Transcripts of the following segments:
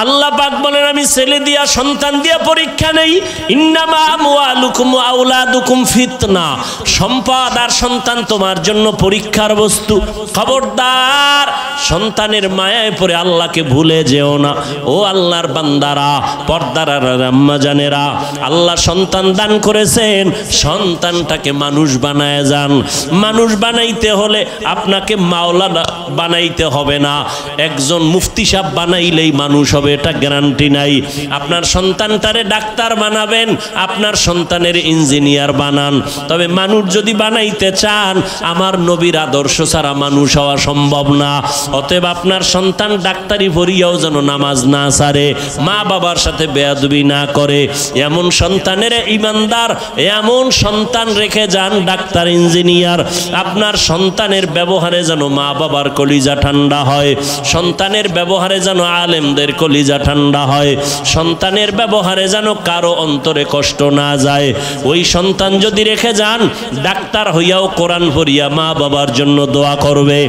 আল্লাহ পাক বলেন আমি ছেলে দিয়া সন্তান দিয়া পরীক্ষা নেই। ইন্নামা আমওয়ালুকুম ওয়া আওলাদুকুম ফিতনা, সম্পদ আর সন্তান তোমার জন্য পরীক্ষার বস্তু। খবরদার সন্তানের মায়ায় পড়ে আল্লাহকে ভুলে যেও না। ও আল্লাহর বান্দারা, পর্দার আম্মা জানেরা, আল্লাহ সন্তান দান করেছেন, সন্তানটাকে মানুষ বানায় যান। মানুষ বানাইতে হলে আপনাকে মাওলানা বানাইতে হবে না, একজন মুফতি সাহেব বানাইলেই মানুষ হবে এটা গ্যারান্টি নাই। আপনার সন্তানটারে ডাক্তার বানাবেন, আপনার সন্তানের ইঞ্জিনিয়ার বানান, তবে মানুষ যদি বানাইতে চান আমার নবীর আদর্শ ছাড়া মানুষ হওয়া সম্ভব না। অতএব আপনার সন্তান ডাক্তারি পড়িয়াও যেন নামাজ না ছাড়ে, মা বাবার সাথে বেয়াদবি না করে, এমন সন্তানের ইমানদার, এমন সন্তান রেখে যান ডাক্তার ইঞ্জিনিয়ার। আপনার সন্তানের ব্যবহারে যেন মা বাবার কলিজা ঠান্ডা হয়, সন্তানের ব্যবহারে যেন আলেমদের কলিজা ঠান্ডা হয়, সন্তানের ব্যবহারে যেন কারো অন্তরে কষ্ট না যায়। ওই সন্তান যদি রেখে যান ডাক্তার হইয়াও কোরআন পড়িয়া মা বাবার জন্য দোয়া করবে,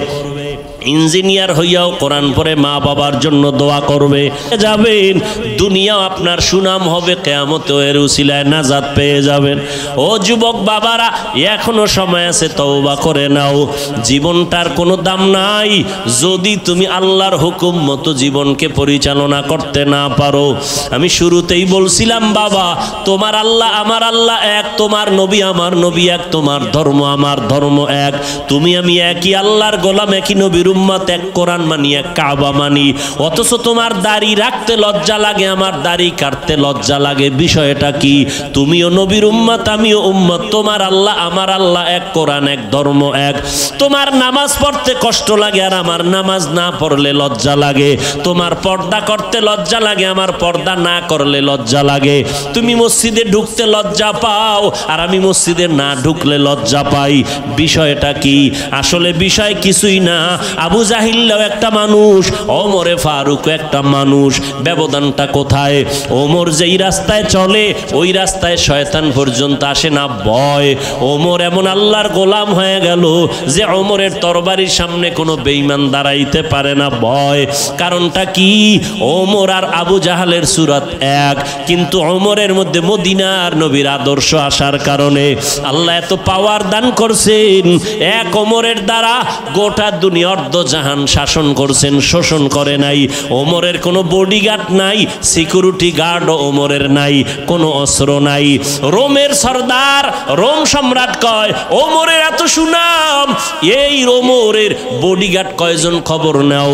ইঞ্জিনিয়ার হইয়াও কোরআন পড়ে মা বাবার জন্য দোয়া করবে, যাবেন দুনিয়াও আপনার সুনাম হবে, কিয়ামতেও এর উসিলায় নাজাত পেয়ে যাবেন। ও যুবক বাবারা, এখনো সময় আছে, তওবা করে নাও। জীবনটার কোনো দাম নাই যদি তুমি আল্লাহর হুকুম মতো জীবনকে পরিচালনা করতে না পারো। আমি শুরুতেই বলছিলাম বাবা, তোমার আল্লাহ আমার আল্লাহ এক, তোমার নবী আমার নবী এক, তোমার ধর্ম আমার ধর্ম এক, তুমি আমি একই আল্লাহর গোলাম, একই নবীর উম্মত, এক কোরআন মানি, এক কাবা মানি। অথচ তোমার দাড়ি রাখতে লজ্জা লাগে, আমার দাড়ি কাটতে লজ্জা লাগে। বিষয়টা কি? তুমিও নবীর উম্মত, আমিও উম্মত, তোমার আল্লাহ আমার আল্লাহ এক, কোরআন এক, ধর্ম এক। তোমার নামাজ পড়তে কষ্ট লাগে আর আমার নামাজ না পড়লে লজ্জা লাগে, তোমার পর্দা করতে লজ্জা লাগে, আমার পর্দা না করলে লজ্জা লাগে। তুমি মসজিদে ঢুকতে লজ্জা পাও আর আমি মসজিদে না ঢুকলে লজ্জা পাই। বিষয়টা কি? আসলে বিষয় কিছুই না। আবু জাহিল্লাও একটা মানুষ, ওমরে ফারুক একটা মানুষ। ব্যবধানটা কোথায়? ওমর যেই রাস্তায় চলে ওই রাস্তায় শয়তান পর্যন্ত আসে না, ভয়। ওমর এমন আল্লাহর গোলাম হয়ে গেল যে ওমরের তরবারির সামনে কোনো বেঈমান দাঁড়াইতে পারে না, ভয়। কারণটা কি? ওমর আর আবু জাহালের সুরাত এক, কিন্তু ওমরের মধ্যে মদিনার নবীর আদর্শ আসার কারণে আল্লাহ এত পাওয়ার দান করছেন। এক ওমরের দ্বারা গোটা দুনিয়া অর্ধ জাহান শাসন করছেন, শোষণ করে নাই। ওমরের কোনো বডিগার্ড নাই, সিকিউরিটি গার্ডও ওমরের নাই, কোনো অস্ত্র নাই। রোমের সর্দার, রোম সম্রাট কয় ওমরের এত সুনাম, এই ওমরের বডিগার্ড কয়জন? খবর নাও।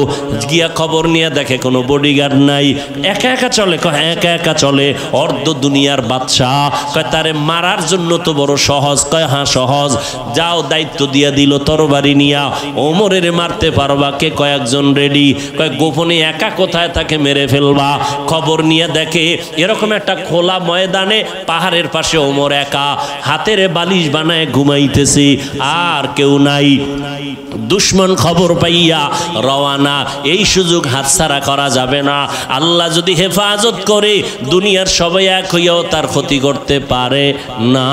গিয়া খবর নিয়ে দেখে কোনো বডিগার্ড নাই, একা একা চলে। কয় একা একা চলে, অর্ধ দুনিয়ার বাদশাহ। কয় তারে মারার জন্য তো বড় সহজ। কয় হ্যাঁ সহজ, যাও দায়িত্ব দিয়া দিল তরবারি নিয়া, ওমরের মারতে পারবা কে? কয়েকজন রেডি। কয় গোপনে একা কোথায় তাকে মেরে ফেলবা। খবর নিয়ে দেখে এরকম একটা খোলা ময়দানে পাহাড়ের পাশে ওমর একা, হাতের বালিশ বানায় ঘুমাইতেছে, আর কেউ নাই। দুশ্মন খবর পাইয়া রওয়ানা। এই সুযোগ হাতছাড়া করা যাবে না। আল্লাহ যদি হেফাজত করে দুনিয়ার সবাই এক হইয়াও তার ক্ষতি করতে পারে না।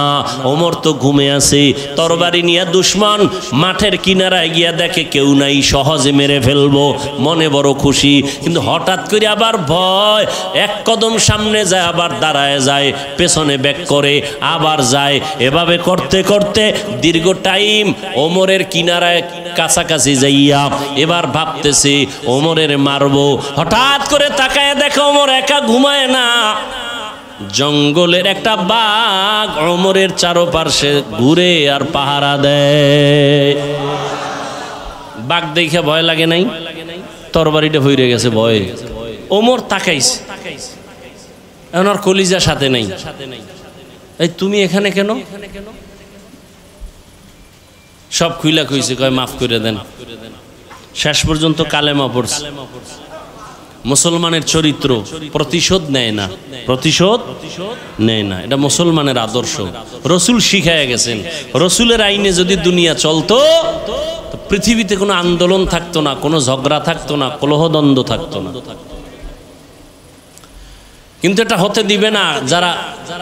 ওমর তো ঘুমে আছে, তরবারি নিয়ে দুশ্মন মাঠের কিনারায় গিয়া দেখে কেউ নাই, সহজে মেরে ফেলবো, মনে বড় খুশি। কিন্তু হঠাৎ করে আবার ভয়, এক কদম সামনে যায়, আবার দাঁড়ায় যায়, পেছনে ব্যাক করে আবার যায়। এভাবে করতে করতে দীর্ঘ টাইম ওমরের কিনারায় কাছাকাছি যাইয়া এবার ভাবতেছে ওমরের মারবো। হঠাৎ করে তাকায় দেখে ওমর একা ঘুমায় না, জঙ্গলের একটা বাঘ ওমরের চারপাশে ঘুরে আর পাহারা দেয়। বাঘ দেখে ভয় লাগে নাই? তরবারিটা ভইরে গেছে ভয়ে। ওমর তাকাইছে, এখন আর কলিজা সাথে নাই। এই তুমি এখানে কেন? সব খুইলা খুইছে, কয় মাফ করে দেন। শেষ পর্যন্ত কালেমা পড়ছে। মুসলমানের চরিত্র প্রতিশোধ নেয় না, প্রতিশোধ নেয় না, এটা মুসলমানের আদর্শ। রসুল শিখায় গেছেন, রসুলের আইনে যদি দুনিয়া চলতো পৃথিবীতে কোনো আন্দোলন থাকতো না, কোনো ঝগড়া থাকতো না, কলহদ্বন্দ্ব থাকতো না। কিন্তু এটা হতে দিবে না। যারা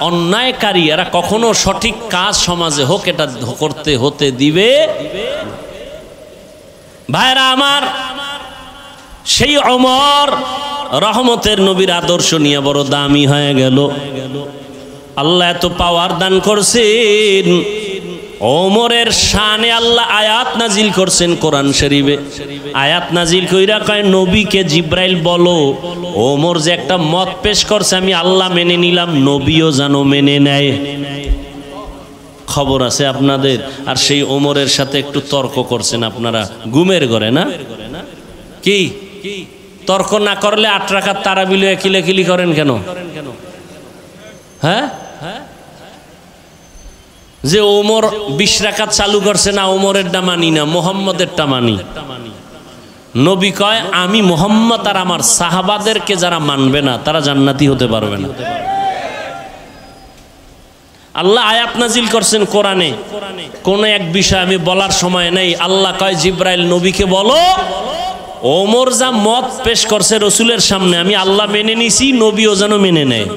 অন্যায়কারী এরা কখনো সঠিক কাজ সমাজে হোক এটা করতে হতে দিবে। ভাইরা আমার, সেই ওমর রহমতের নবীর আদর্শ নিয়ে বড় দামি হয়ে গেল। আল্লাহ এত পাওয়ার দান করছেন, ওমরের শানে আল্লাহ আয়াত নাজিল করছেন কোরআন শরীফে। আয়াত নাজিল কইরা কয় নবীকে জিব্রাইল বলো ওমর যে একটা মত পেশ করছে আমি আল্লাহ মেনে নিলাম, নবীও যেন মেনে নেয়। খবর আছে আপনাদের? আর সেই ওমরের সাথে একটু তর্ক করছেন আপনারা ঘুমের ঘরে, না কি? তর্ক না করলে 8 রাকাত তারাবি লয়ে কিলাকিলি করেন কেন? হ্যাঁ, যে ওমর 20 রাকাত চালু করছে না, ওমরেরটা মানি না, মুহাম্মদেরটা মানি। নবী কয় আমি মুহাম্মদ আর আমার সাহাবাদেরকে যারা মানবে না তারা জান্নাতি হতে পারবে না। আল্লাহ আয়াত নাজিল করছেন কোরআনে, কোন এক বিষয় আমি বলার সময় নেই। আল্লাহ কয় জিব্রাইল নবীকে বলো ওমর যা মত পেশ করছে রসুলের সামনে আমি আল্লাহ মেনে নিছি, নবীও যেন মেনে নেয়।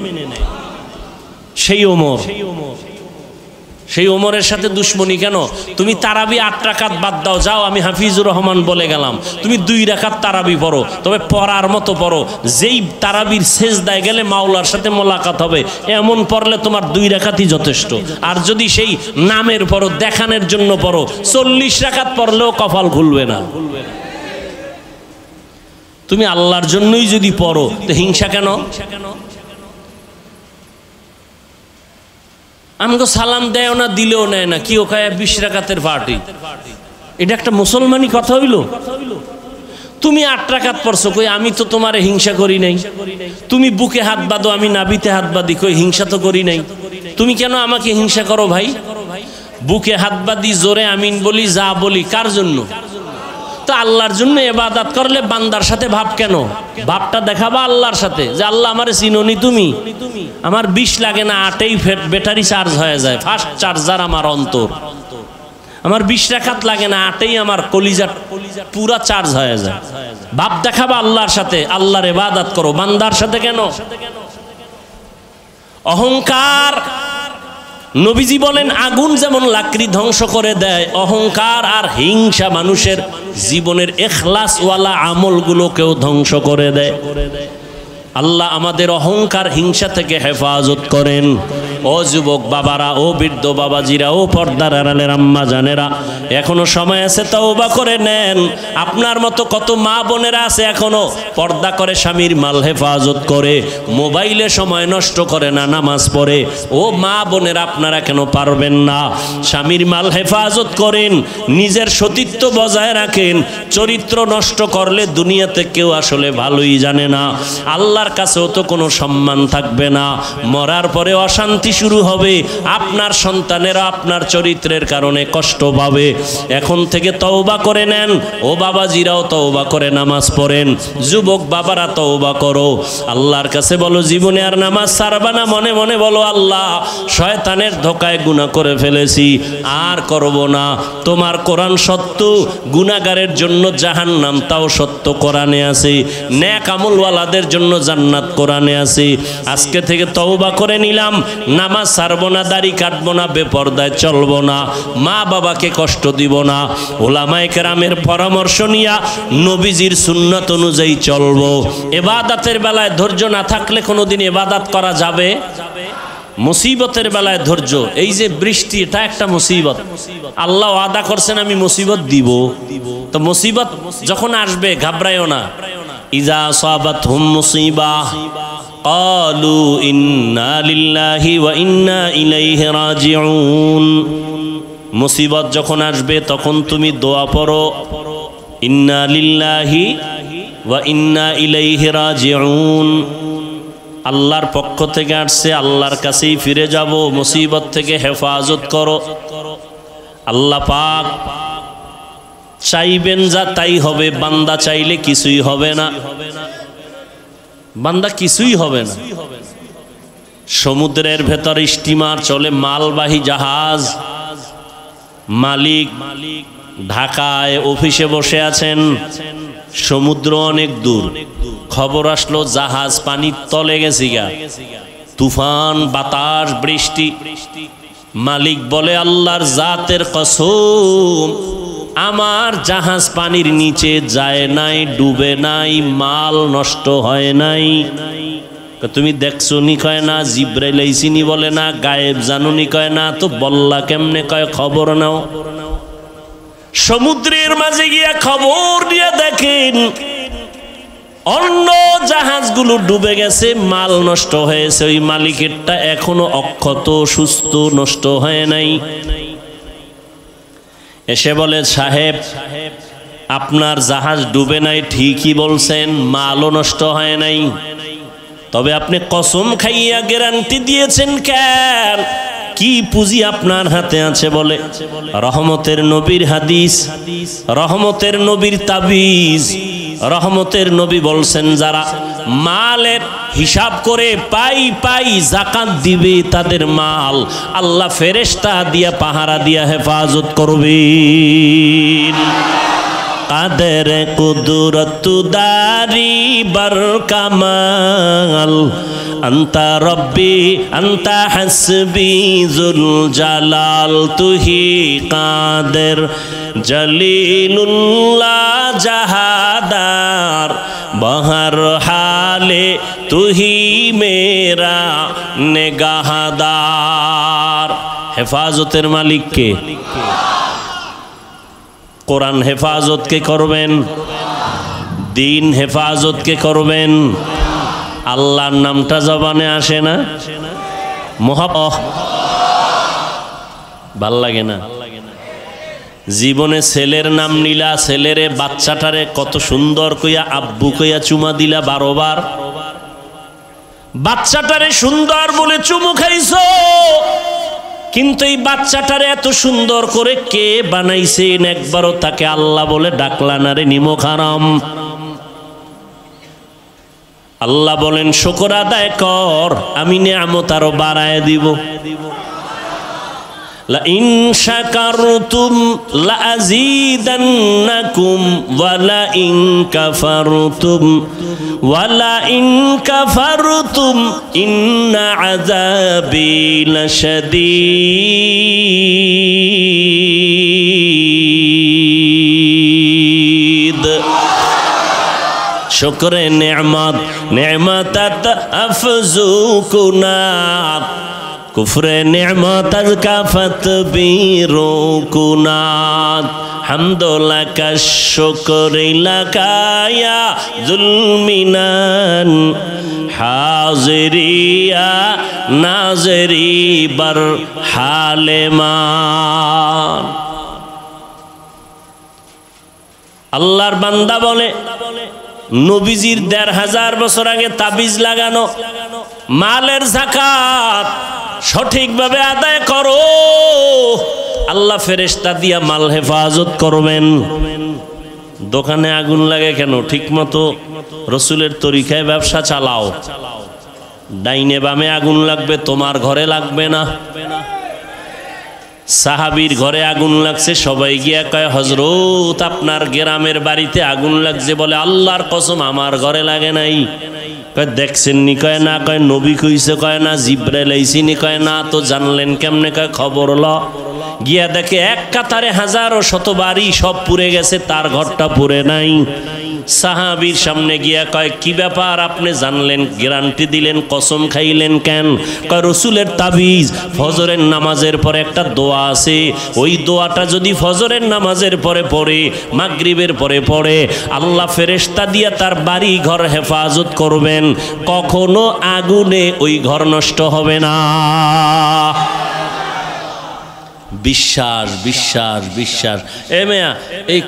সেই ওমর, সেই ওমরের সাথে দুশ্মনী কেন? তুমি তারাবি 8 রাকাত বাদ দাও, যাও আমি হাফিজুর রহমান বলে গেলাম, তুমি 2 রাকাত তারাবি পড়ো, তবে পড়ার মতো পড়ো। যেই তারাবির সেজদায় গেলে মাওলার সাথে মোলাকাত হবে এমন পড়লে তোমার 2 রাকাতই যথেষ্ট। আর যদি সেই নামের পড়ো, দেখানোর জন্য পড়ো, 40 রাকাত পড়লেও কপাল খুলবে না। তুমি আল্লাহর জন্যই যদি পড়ো তো হিংসা কেন? আমাকে সালাম দেয় না, দিলেও নেয় না, কি ওখানে 20 রাকাতের পার্টি? এটা একটা মুসলমানি কথা হইল? তুমি 8 রাকাত পড়ছো, কই আমি তো তোমারে হিংসা করি নাই। তুমি বুকে হাত বাঁধো, আমি নাভিতে হাত বাঁধি, কই হিংসা তো করি নাই। তুমি কেন আমাকে হিংসা করো ভাই? বুকে হাত বাঁধি, জোরে আমিন বলি, যা বলি কার জন্য? তো আল্লাহর জন্য ইবাদত করলে বান্দার সাথে ভাব কেন? ভাবটা দেখাবা আল্লাহর সাথে, যে আল্লাহ আমারে চিনোনি তুমি। আমার 20 লাগে না, 8এই ব্যাটারি চার্জ হয়ে যায়, ফাস্ট চার্জার আমার অন্তর। আমার 20 রাকাত লাগে না, 8এই আমার কলিজা পুরা চার্জ হয়ে যায়। ভাব দেখাবা আল্লাহর সাথে, আল্লাহর ইবাদত করো, বান্দার সাথে কেন? অহংকার, নবীজি বলেন আগুন যেমন লাকড়ি ধ্বংস করে দেয়, অহংকার আর হিংসা মানুষের জীবনের ইখলাসওয়ালা আমলগুলোকেও ধ্বংস করে দেয়। আল্লাহ আমাদের অহংকার হিংসা থেকে হেফাজত করেন। ও যুবক বাবারা, ও বৃদ্ধ বাবাজিরা, ও পর্দার আড়ালের আম্মা জানেরা, এখনো সময় আছে, তওবা করে নেন। আপনার মতো কত মা বোনেরা আছে এখনো পর্দা করে স্বামীর মাল হেফাজত করে, মোবাইলে সময় নষ্ট করে না, নামাজ পড়ে। ও মা বোনেরা, আপনারা কেন পারবেন না? স্বামীর মাল হেফাজত করেন, নিজের সতীত্ব বজায় রাখেন। চরিত্র নষ্ট করলে দুনিয়াতে কেউ আসলে ভালোই জানে না, আল্লাহর কাছেও তো কোনো সম্মান থাকবে না। মরার পরে অশান্তি শুরু হবে, আপনার সন্তানেরা আপনার চরিত্রের কারণে কষ্ট পাবে। এখন থেকে তওবা করে নেন। ও বাবাজিরাও তওবা করে নামাজ পড়েন, যুবক বাবারা তওবা করো, আল্লাহর কাছে বলো জীবনে আর নামাজ ছাড়বা না। মনে মনে বলো আল্লাহ শয়তানের ধোকায় গুনাহ করে ফেলেছি, আর করব না। তোমার কোরআন সত্য, গুনাহগারের জন্য জাহান্নাম তাও সত্য কোরআনে আছে, নেক আমলওয়ালাদের জন্য জান্নাত কোরআনে আছে। আজকে থেকে তওবা করে নিলাম, নামাজ ছাড়বো না, দাড়ি কাটবো না, বেপরদায় চলবো না, মা বাবাকে কষ্ট দিব না, ওলামায়ে কেরামের পরামর্শ নিয়া নবীজির সুন্নাত অনুযায়ী চলবো। ইবাদতের বেলায় ধৈর্য না থাকলে কোনোদিন ইবাদত করা যাবে? মুসিবতের বেলায় ধৈর্য, এই যে বৃষ্টি, এটা একটা মুসিবত। আল্লাহ ওয়াদা করছেন আমি মুসিবত দিব, তো মুসিবত যখন আসবে ঘাবড়ায়ও না। ইজা আসাবাতহুম মুসিবাহ ক্বালু ইন্না লিল্লাহি ওয়া ইন্না ইলাইহি রাজিউন। মুসিবত যখন আসবে তখন তুমি দোয়া পড়ো, ইন্না লিল্লাহি ওয়া ইন্না ইলাইহি রাজিউন। আল্লাহর পক্ষ থেকে আসছে, আল্লাহর কাছেই ফিরে যাব, মুসিবত থেকে হেফাজত করো। আল্লাহ পাক চাইবেন যা তাই হবে, বান্দা চাইলে কিছুই হবে না, বান্দা কিছুই হবে না। সমুদ্রের ভেতর স্টিমার চলে, মালবাহী জাহাজ, মালিক ঢাকায় অফিসে বসে আছেন, সমুদ্র অনেক দূর, খবর আসলো জাহাজ পানির তলে গেছে গা, তুফান, বাতাস, বৃষ্টি। মালিক বলে আল্লাহর জাতের কসম, আমার জাহাজ পানির নিচে যায় নাই, ডুবে নাই, মাল নষ্ট হয় নাই। তুমি দেখছো নি? কয় না। জিব্রাইল আইসিনি? বলে না। গায়েব জানুনি? কয় না। তো বল্লা কেমনে? কয় খবর নাও। সমুদ্রের মাঝে গিয়া খবর দিয়ে দেখেন অন্য জাহাজগুলো ডুবে গেছে, মাল নষ্ট হয়েছে, ওই মালিকেরটা এখনো অক্ষত, সুস্থ, নষ্ট হয় নাই। এসে বলে, সাহেব আপনার জাহাজ ডুবে নাই, ঠিকই বলছেন, মালও নষ্ট হয় নাই, তবে আপনি কসম খাইয়া গ্যারান্টি দিয়েছেন কেন? কি পুঁজি আপনার হাতে আছে? বলে, রহমতের নবীর হাদিস, রহমতের নবীর তাবিজ। রহমতের নবী বলছেন, যারা মালের হিসাব করে পাই পাই যাকাত দিবে, তাদের মাল আল্লাহ ফেরেশতা দিয়া পাহারা দিয়া হেফাজত করবেন। কাদের কুদরত দারি বার কামাল, আন্তা রব্বি আন্তা হাসবি জুল জালাল, তুহি কাদের জলিলুল্লাহ জাহাদার, বহর হালে তুহি মেরা নেগাহদার। হেফাজতের মালিক কে? কোরআন হেফাজত কে করবেন? দিন হেফাজত কে করবেন? আল্লাহর নামটা জবানে আসে না? ভাল লাগে না? জীবনে ছেলের নাম নিলা, ছেলেরে বাচ্চাটারে কত সুন্দর কইয়া আব্বু কইয়া চুমা দিলা 12 বার। বাচ্চাটারে সুন্দর বলে চুমু খাইছো, কিন্তু এই বাচ্চাটারে এত সুন্দর করে কে বানাইছেন একবারও তাকে আল্লাহ বলে ডাকলা না রে নিমক হারাম। আল্লাহ বলেন, শুকর আদায় কর, আমি নিয়ামত আরো বাড়ায় দিব। লা ইন শাকারতুম লা আযীদান্নাকুম ওয়া লা ইন কাফারতুম ওয়া লা ইন কাফারতুম ইন্না আযাবি লাশাদীদ। শুকরে নেয়ামত নেয়ামতাত আফযুকুনাত, কুফরে নেয়ামত কাফাত বিরুকুনাত। হামদুলিল্লাকা শুকরিলাকা ইয়া যুলমিনান, হাজিরিয়া নাজরি বার হালেমান। আল্লাহর বান্দা বলে, নবীজির ১৫০০ বছর আগে তাবিজ লাগানো মালের যাকাত সঠিকভাবে আদায় করো, আল্লাহ ফেরেশতা দিয়া মাল হেফাজত করবেন। দোকানে আগুন লাগে কেন? ঠিক মতো রসুলের তরিকায় ব্যবসা চালাও। ডাইনে বামে আগুন লাগবে, তোমার ঘরে লাগবে না। সাহাবীর ঘরে আগুন লাগছে, সবাই গিয়া কয়, হযরত আপনার গ্রামের বাড়িতে আগুন লাগছে। বলে, আল্লাহর কসম আমার ঘরে লাগে নাই। কয়, দেখছেন নি? কয় না। কয়, নবী কইছে? কয় না। জিব্রাইল আইছিনি? কয় না। তো জানলেন কেমনে? কয়, খবর ল। গিয়া দেখে এক কাতারে হাজারো শত বাড়ি সব পুড়ে গেছে, তার ঘরটা পুড়ে নাই। সাহাবীর সামনে গিয়া কয়, কি ব্যাপার, আপনি জানলেন, গ্যারান্টি দিলেন, কসম খাইলেন কেন? কয়, রসুলের তাবিজ, ফজরের নামাজের পরে একটা দোয়া আছে, ওই দোয়াটা যদি ফজরের নামাজের পরে পড়ে, মাগরিবের পরে পড়ে, আল্লাহ ফেরেশতা দিয়া তার বাড়ি ঘর হেফাজত করবেন, কখনো আগুনে ওই ঘর নষ্ট হবে না। বিশ্বাস বিশ্বাস বিশ্বাস। এ মেয়া, এই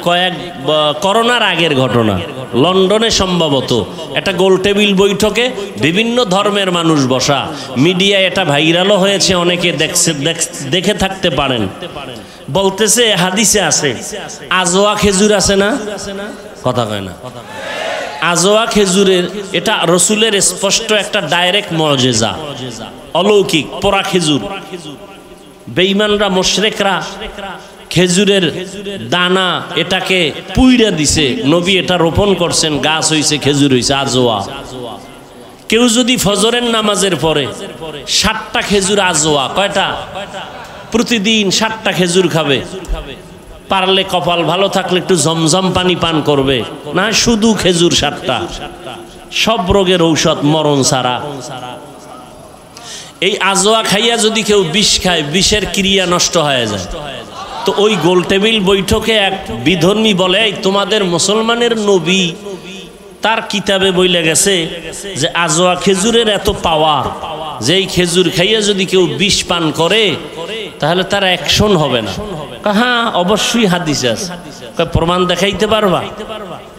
করোনার আগের ঘটনা, লন্ডনে সম্ভবত একটা গোল টেবিল বৈঠকে বিভিন্ন ধর্মের মানুষ বসা, মিডিয়ায় এটা ভাইরালও হয়েছে, অনেকে দেখে থাকতে পারেন। বলতেছে, হাদিসে আছে, আজোয়া খেজুর আছে না? কথা কয় না। আজোয়া খেজুরের, এটা রসুলের স্পষ্ট একটা ডাইরেক্ট মুজিজা, অলৌকিক। পোড়া খেজুর, বেঈমানরা মুশরিকরা খেজুরের দানা এটাকে পুইরা দিছে, নবী এটা রোপণ করছেন, গাছ হইছে, খেজুর হইছে, আজোয়া। কেউ যদি ফজরের নামাজের পরে 7টা খেজুর, আজোয়া কয়টা? প্রতিদিন 7টা খেজুর খাবে, পারলে কপাল ভালো থাকলে একটু জমজম পানি পান করবে, না শুধু খেজুর 7টা, সব রোগের ঔষধ মরণ ছাড়া। এই আজোয়া খাইয়া যদি কেউ বিষ খায়, বিষের ক্রিয়া নষ্ট হয়ে যায়। তো ওই গোল টেবিল বৈঠকে এক বিধর্মী বলে, তোমাদের মুসলমানের নবী তার কিতাবে বইলে গেছে যে আজোয়া খেজুরের এত পাওয়ার, যে এই খেজুর খাইয়া যদি কেউ বিষ পান করে তাহলে তার অ্যাকশন হবে না। হ্যাঁ অবশ্যই হাদিস আছে। প্রমাণ দেখাইতে পারবা?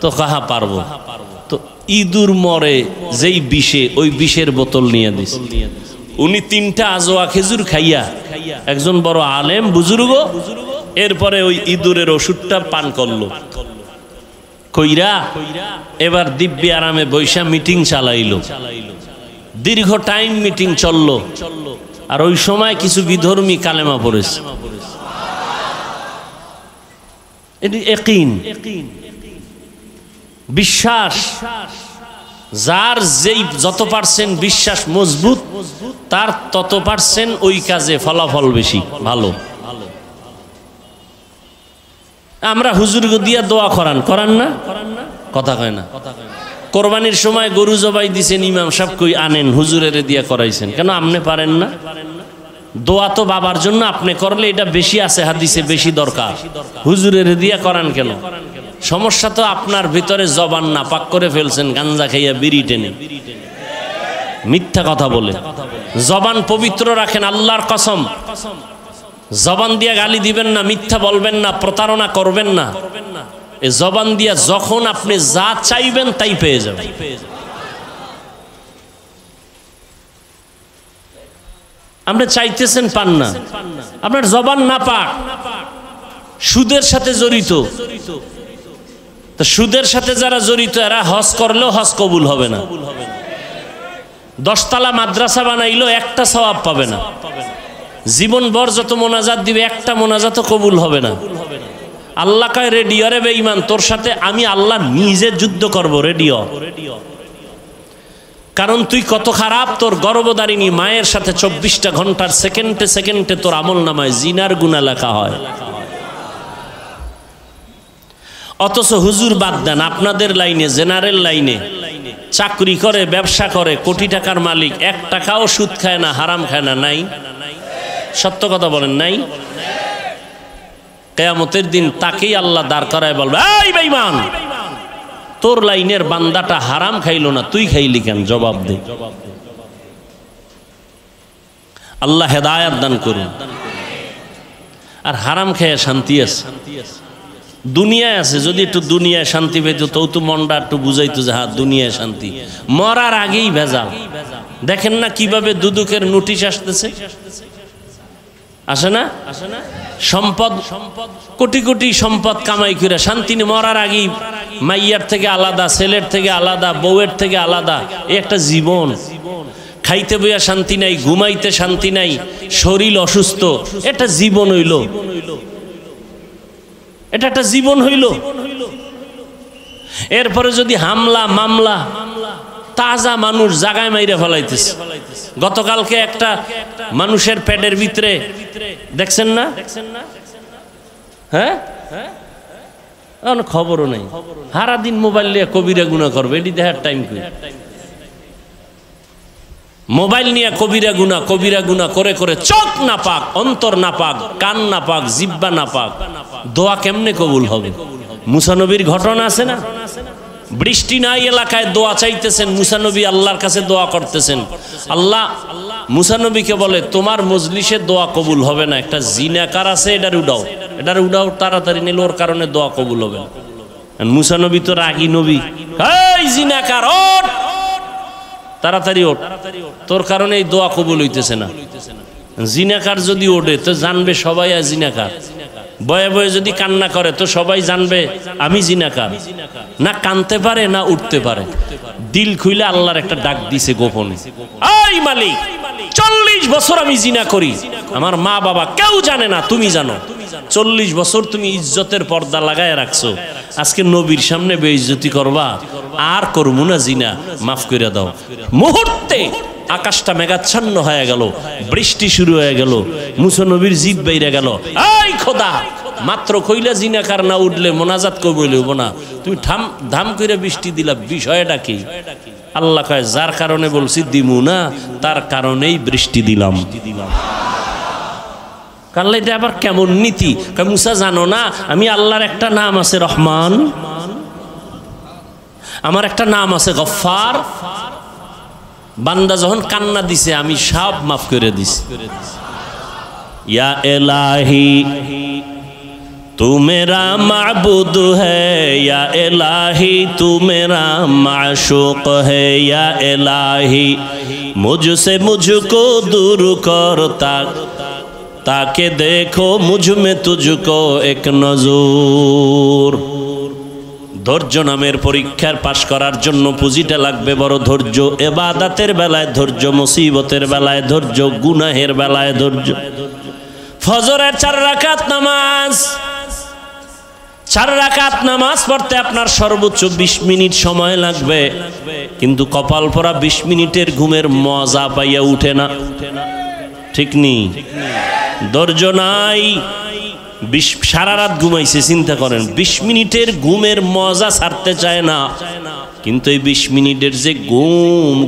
তো কাহা পারবো। তো ইঁদুর মরে যেই বিষে, ওই বিষের বোতল নিয়ে দিস। উনি 3টা আজোয়া খেজুর খাইয়া, একজন বড় আলেম বুজুর্গ, এরপরে ওই ইঁদুরের ওষুধটা পান করলো। কইরা এবার দিব্যি আরামে বৈশা মিটিং চালাইলো। দীর্ঘ টাইম মিটিং চললো। আর ওই সময় কিছু বিধর্মী কালেমা পড়েছে। এটি ইয়াকিন, বিশ্বাস। যার যেই যত পার্সেন্ট বিশ্বাস মজবুত, তার তত পার্সেন্ট ওই কাজে ফলাফল বেশি ভালো। আমরা হুজুর দিয়া দোয়া করান না, কথা কয় না। কোরবানির সময় গরু জবাই দিছেন, ইমাম সাহেব কই আনেন, হুজুরের দিয়া করাইছেন কেন? আপনি পারেন না? দোয়া তো বাবার জন্য আপনি করলে এটা বেশি আছে, হাদিসে বেশি দরকার। হুজুরের দিয়া করান কেন? সমস্যা তো আপনার ভিতরে জবান না পাক করে ফেলছেন, গাঞ্জা খাইয়া বিড়ি টেনে, মিথ্যা কথা বলে। জবান পবিত্র রাখেন, আল্লাহর কসম। জবান দিয়া গালি দিবেন না, মিথ্যা বলবেন না, প্রতারণা করবেন না। এই জবান দিয়া যখন আপনি যা চাইবেন তাই পেয়ে যাবেন। আপনি চাইতেছেন পান না, আপনার জবান না পাক, সুদের সাথে জড়িত। তো সুদের সাথে যারা জড়িত এরা হজ করলেও হজ কবুল হবে না। 10 তলা মাদ্রাসা বানাইলেও একটা সওয়াব পাবে না। জীবন ভর যত মোনাজাত দিবে, একটা মোনাজাতও কবুল হবে না। আল্লাহ কয় রেডিও রে বেঈমান, তোর সাথে আমি আল্লাহ নিজে যুদ্ধ করব। রেডিও, কারণ তুই কত খারাপ। তোর গর্ভধারিণী মায়ের সাথে 24টা ঘন্টার সেকেন্ডে সেকেন্ডে তোর আমল নামায় জিনার গুনাহ লেখা হয়। অথচ হুজুর বাদ দেন, আপনাদের লাইনে, জেনারেল লাইনে চাকরি করে, ব্যবসা করে, কোটি টাকার মালিক, 1 টাকাও সুদ খায় না, হারাম খায় না। নাই? সত্য কথা বলেন, নাই? কিয়ামতের দিন তাকেই আল্লাহ দাঁড় করায় বলবে, এই বেঈমান, তোর লাইনের বান্দাটা হারাম খাইলো না, তুই খাইলি কেন? জবাব দে। আল্লাহ হেদায়েত দান করুন। আর হারাম খেয়ে শান্তি আছে, দুনিয়ায় আছে। যদি একটু দুনিয়ায় শান্তি পেত, তো মনটা একটু বুঝাইতো যে হ্যাঁ দুনিয়ায় শান্তি। মরার আগেই ভেজাল। দেখেন না কিভাবে দুদকের নোটিশ আসতেছে, আসে না? সম্পদ, কোটি কোটি সম্পদ কামাই করে শান্তি নেই। মরার আগেই মাইয়ার থেকে আলাদা, ছেলের থেকে আলাদা, বউয়ের থেকে আলাদা। এই একটা জীবন। খাইতে বইয়া শান্তি নাই, ঘুমাইতে শান্তি নাই, শরীর অসুস্থ। এটা জীবন হইল? এটা একটা জীবন হইল? এরপরে যদি হামলা মামলা, তাজা মানুষ জাগায় মাইরা ফেলাইতেছে। গতকালকে একটা মানুষের পেটের ভিতরে দেখছেন না? হ্যাঁ, খবরও নেই। সারাদিন মোবাইল নিয়ে কবিরা গুনাহ করবে, এটি দেখার টাইম কই? মোবাইল নিয়ে কবিরা গুনাহ করে করে চোখ না পাক, অন্তর না পাক, কান না পাক, জিহ্বা না পাক, দোয়া কেমনে কবুল হবে? মুসা নবীর ঘটনা আছে না? বৃষ্টি নাই এলাকায়, দোয়া চাইতেছেন, মুসা নবী আল্লাহর কাছে দোয়া করতেছেন। আল্লাহ মুসা নবীকে বলে, তোমার মজলিসে দোয়া কবুল হবে না, একটা জিনাকার আছে, এটার উডাও তাড়াতাড়ি নিলে, ওর কারণে দোয়া কবুল হবে না। মুসা নবী তো রাগী নবী, এই জিনাকার ওঠ, তাড়াতাড়ি ওঠ, তোর কারণে এই দোয়া কবুল হইতেছে না। জিনাকার যদি ওঠে তো জানবে সবাই আর জিনাকার। বয়ে বয়ে যদি কান্না করে তো সবাই জানবে আমি জিনাকার। না কানতে পারে না উঠতে পারে, দিল খুইলে আল্লাহর একটা ডাক দিছে গোপনে, এই মালিক 40 বছর আমি জিনা করি, আমার মা বাবা কেউ জানে না, তুমি জানো। 40 বছর তুমি ইজ্জতের পর্দা লাগায় রাখছো, আজকে নবীর সামনে বেইজ্জতি করবা, আর করবো না জিনা, মাফ করে দাও। মুহূর্তে আকাশটা মেঘাচ্ছন্ন হয়ে গেল, বৃষ্টি শুরু হয়ে গেল, মুসা নবীর জিদ বাইরে গেল, এই খোদা মাত্র কইলা জিনাকার না উঠলে মোনাজাত কই বলব না, তুমি ধাম করে বৃষ্টি দিলা, বিষয়টা কি? আল্লাহ কয় যার কারণে বলছি দিমু না তার কারণেই বৃষ্টি দিলাম। কাল্লা এটা আবার কেমন নীতি? কয় মুসা জানো না আমি আল্লাহর একটা নাম আছে রহমান, আমার একটা নাম আছে গফফার, বান্দা যখন কান্না দিছে আমি সব মাফ করে দিছি। ইয়া ইলাহি तू मेरा माबूद है, या इलाही तू मेरा माशूक है, या इलाही मुझसे मुझको दूर कर ताकि देखो मुझ में तुझको एक नजूर। ধৈর্য নামের পরীক্ষার পাশ করার জন্য পুঁজিটা লাগবে বড় ধৈর্য। ইবাদতের বেলায় ধৈর্য, মুসিবতের বেলায় ধৈর্য, গুনাহের বেলায় ধৈর্য। ফজরের 4 রাকাত নামাজ, 4 রাকাত নামাজ পড়তে আপনার সর্বোচ্চ 20 মিনিট সময় লাগবে, কিন্তু কপাল পরা 20 মিনিটের ঘুমের মজা পাইয়া উঠে না, ঠিক নি? ধৈর্য নাই, সারা রাত ঘুমাইছে, চিন্তা করেন 20 মিনিটের ঘুমের মজা ছাড়তে চায় না, কিন্তু এই 20 মিনিটের যে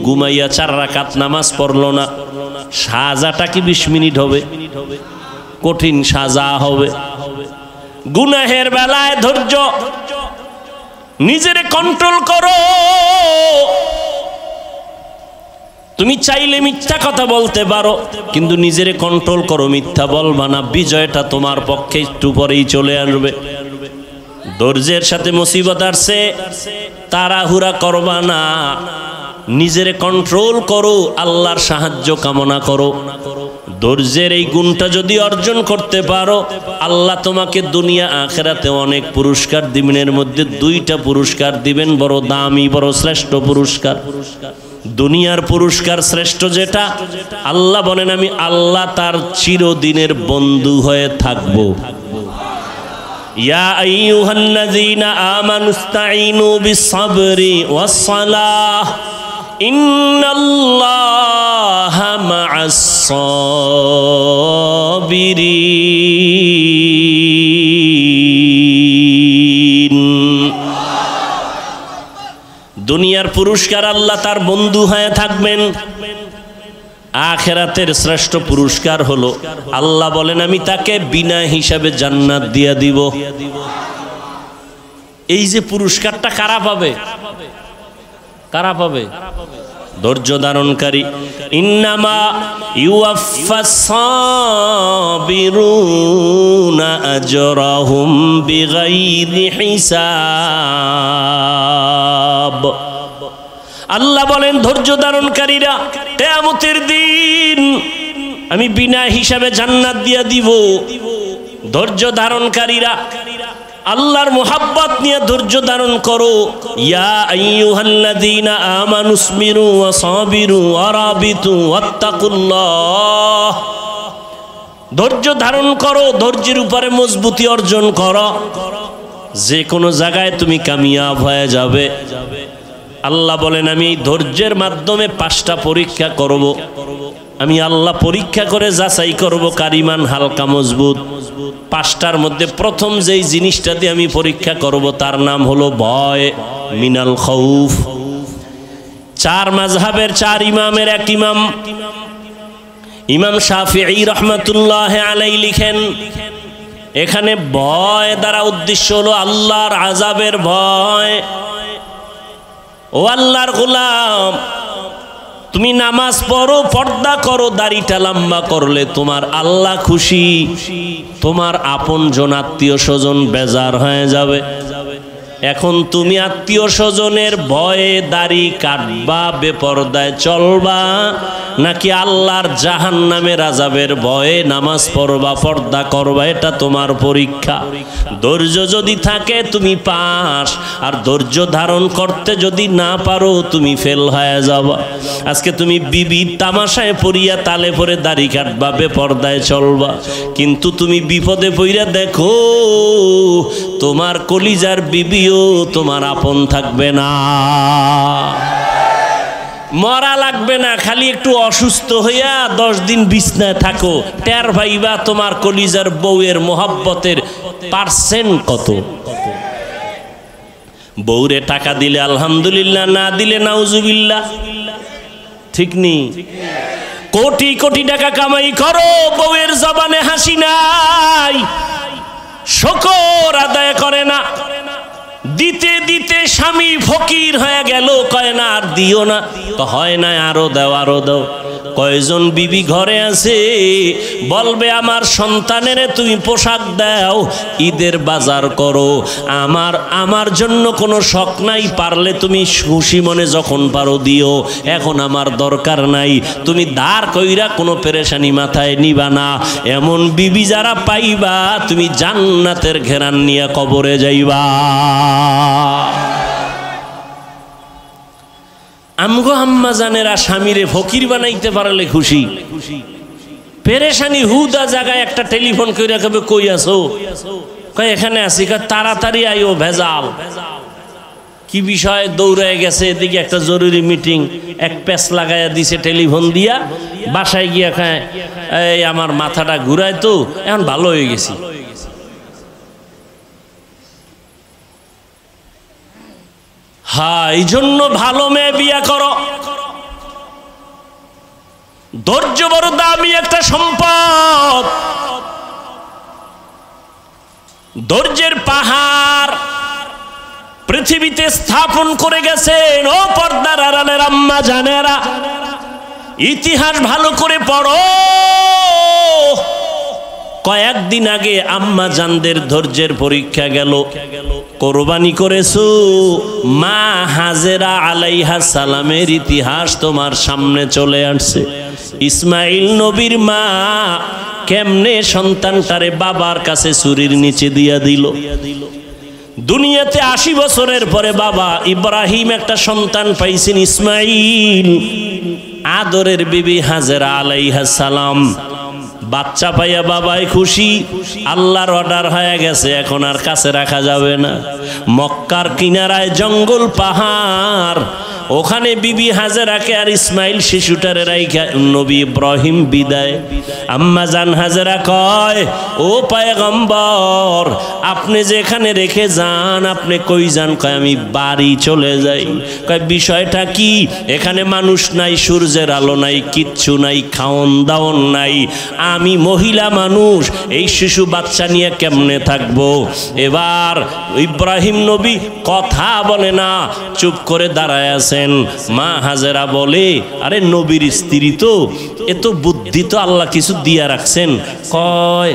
ঘুমাইয়া 4 রাকাত নামাজ পড়লো না, সাজাটা কি 20 মিনিট হবে? কঠিন সাজা হবে। গুনাহের বেলায় ধৈর্য, নিজেরে কন্ট্রোল করো। তুমি চাইলে মিথ্যা কথা বলতে পারো, কিন্তু নিজেরে কন্ট্রোল করো, মিথ্যা বলবা না, বিজয়টা তোমার পক্ষে একটু পরেই চলে আসবে। ধৈর্যের সাথে মুসিবত আসছে, তাড়াহুড়া করবা না, নিজেরে কন্ট্রোল করো, আল্লাহর সাহায্য কামনা করো। ধৈর্যের এই গুণটা যদি অর্জন করতে পারো, আল্লাহ তোমাকে দুনিয়া আখিরাতে অনেক পুরস্কার দিবেন। এর মধ্যে 2টা পুরস্কার দিবেন, বড় দামি, বড় শ্রেষ্ঠ পুরস্কার। দুনিয়ার পুরস্কার শ্রেষ্ঠ যেটা, আল্লাহ বলেন আমি আল্লাহ তার চিরদিনের বন্ধু হয়ে থাকবো। ইয়া আইয়ুহাল্লাযীনা আমানুস্তাঈনু বিস-সাবরি ওয়াস-সালাহ ইন্নাল্লাহা মা'আস-সাবিরিন। দুনিয়ার পুরস্কার আল্লাহ তার বন্ধু হয়ে থাকবেন, আখিরাতের শ্রেষ্ঠ পুরস্কার হলো আল্লাহ বলেন আমি তাকে বিনা হিসাবে জান্নাত দিয়া দিব। এই যে পুরস্কারটা কারা পাবে? কারা পাবে? ধৈর্য ধারণকারী। ইন্নামা ইউওয়াফাস সাবিরুনা আজরাহুম বিগাইরি হিসাব। আল্লাহ বলেন ধৈর্য ধারণকারীরা কিয়ামতের দিন আমি বিনা হিসাবে জান্নাত দিয়া দিব। ধৈর্য ধারণকারীরা আল্লাহর মুহাব্বত নিয়ে ধৈর্য ধারণ করো। ইয়া আইয়ুহাল্লাযীনা আমানুসবিরু ওয়া সাবিরু ওয়া রাবিতু ওয়াত্তাকুল্লাহ। ধৈর্য ধারণ করো, ধৈর্যের উপরে মজবুতি অর্জন করো, যে কোনো জায়গায় তুমি কামিয়াব হয়ে যাবে। আল্লাহ বলেন আমি এই ধৈর্যের মাধ্যমে 5টা পরীক্ষা করব। আমি আল্লাহ পরীক্ষা করে যাচাই করব কার ঈমান হালকা মজবুত। 5টার মধ্যে প্রথম যেই জিনিসটা দিয়ে আমি পরীক্ষা করব তার নাম হলো ভয়, মিনাল খাউফ। 4 মাযহাবের 4 ইমামের এক ইমাম, ইমাম শাফিঈ রাহমাতুল্লাহ আলাইহি লিখেন, এখানে ভয় দ্বারা উদ্দেশ্য হলো আল্লাহর আযাবের ভয়। ও আল্লাহর গোলাম, তুমি নামাজ পড়ো, পর্দা করো, দাড়িটা লম্বা করলে তোমার আল্লাহ খুশি, তোমার আপনজন আত্মীয় স্বজন বেজার হয়ে যাবে। এখন তুমি আত্মীয় স্বজনের ভয়ে দাড়ি কাটবা, বেপরদায় চলবা, নাকি আল্লাহর জাহান্নামের আযাবের ভয়ে নামাজ পড়বা, পর্দা করবা? এটা তোমার পরীক্ষা। ধৈর্য যদি থাকে তুমি পাস, আর ধৈর্য ধারণ করতে যদি না পারো তুমি ফেল হয়ে যাবা। আজকে তুমি বিবি তামাশায় পড়িয়া তালে পরে দাড়ি কাটবা, বেপরদায় চলবা, কিন্তু তুমি বিপদে পড়িয়া দেখো তোমার কলিজার বিবিও তোমার আপন থাকবে না। মরা লাগবে না, খালি একটু অসুস্থ হইয়া 10 দিন বিছনায় থাকো, টের ভাইবা তোমার কলিজার বউয়ের মোহাব্বতের পার্সেন্ট কত? বউরে টাকা দিলে আলহামদুলিল্লাহ, না দিলে নাউজুবিল্লাহ। ঠিক নেই? কোটি কোটি টাকা কামাই করো, বউয়ের জবানে হাসি নাই, শুকর আদায় করে না। দিতে দিতে স্বামী ফকির হয়ে গেল, কয় না আর দিও না, তো হয় না আরো দাও আরো দাও। কয়জন বিবি ঘরে আছে বলবে আমার সন্তানের তুমি পোশাক দাও, ঈদের বাজার করো, আমার জন্য কোনো শখ নাই, পারলে তুমি খুশি মনে যখন পারো দিও, এখন আমার দরকার নাই। তুমি দাঁড় কইরা কোনো পেরেশানি মাথায় নিবা না। এমন বিবি যারা পাইবা তুমি জান্নাতের ঘেরান নিয়ে কবরে যাইবা। আমগো আম্মা জানেরা স্বামীরে ফকির বানাইতে পারলে খুশি, পেরেশানি হুদা জায়গায় একটা টেলিফোন কইরা কবে কই আছো, কয় এখানে আছি, তাড়াতাড়ি আইও, ভেজাল। কি বিষয়? দৌড়ায় গেছে এদিকে একটা জরুরি মিটিং, এক প্যাচ লাগাইয়া দিছে টেলিফোন দিয়া, বাসায় গিয়া খায় এই আমার মাথাটা ঘুরায়, তো এখন ভালো হয়ে গেছি। হ্যাঁ, এই জন্য ভালো মেয়ে বিয়া করো। ধৈর্য বড় দামি একটা সম্পদ। ধৈর্যের পাহাড় পৃথিবীতে স্থাপন করে গেছেন। ও পর্দার আড়ালের আম্মা জানেরা, ইতিহাস ভালো করে পড়ো। কয়েকদিন আগে আম্মা জানদের ধৈর্যের পরীক্ষা গেল। কোরবানি করেছো, মা হাজেরা আলাইহা সালামের ইতিহাস তোমার সামনে চলে আসছে। ইসমাইল নবীর মা কেমনে সন্তানটারে বাবার কাছে ছুরির নিচে দিয়া দিল। দুনিয়াতে 80 বছরের পরে বাবা ইব্রাহিম একটা সন্তান পাইছেন, ইসমাইল। আদরের বিবি হাজেরা আলাইহা সালাম বাচ্চা পাইয়া বাবাই খুশি। আল্লাহর অর্ডার হয়ে গেছে, এখন আর কাছে রাখা যাবে না। মক্কার কিনারায় জঙ্গল পাহাড়, ওখানে বিবি হাজেরাকে আর ইসমাইল শিশুটারে রাইখা নবী ইব্রাহিম বিদায়। আম্মা জান হাজেরা কয়, ও পয়গম্বর, আপনি যেখানে রেখে যান আপনি কই যান? কয় আমি বাড়ি চলে যাই। কয় বিষয়টা কি? এখানে মানুষ নাই, সূর্যের আলো নাই, কিচ্ছু নাই, খাওন দাওন নাই, আমি মহিলা মানুষ, এই শিশু বাচ্চা নিয়ে কেমনে থাকবো? এবার ইব্রাহিম নবী কথা বলে না, চুপ করে দাঁড়ায় আছে। মা হাজেরা বলে, আরে নবীর স্ত্রী তো, এত বুদ্ধি তো আল্লাহ কিছু দিয়া রাখছেন। কয়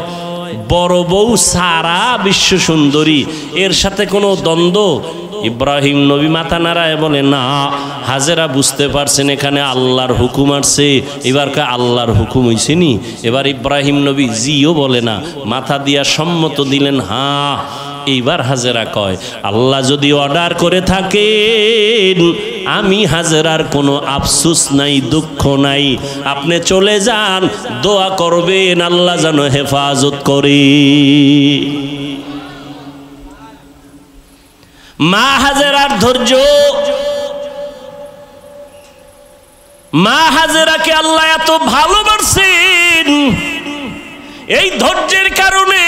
বড় বউ সারা বিশ্ব সুন্দরী, এর সাথে কোনো দ্বন্দ্ব? ইব্রাহিম নবী মাথা নাড়ায় বলে, না। হাজেরা বুঝতে পারছেন এখানে আল্লাহর হুকুম আসছে। এবার কা আল্লাহর হুকুম হইছে নি? এবার ইব্রাহিম নবী জিও বলে না, মাথা দিয়া সম্মত দিলেন, হ্যাঁ। এইবার হাজেরা কয়, আল্লাহ যদি অর্ডার করে থাকেন, আমি হাজেরার কোনো আফসোস নাই, দুঃখ নাই, আপনি চলে যান, দোয়া করবেন আল্লাহ যেন হেফাজত করে। মা হাজেরার ধৈর্য, মা হাজেরাকে আল্লাহ এত ভালোবাসেন, এই ধৈর্যের কারণে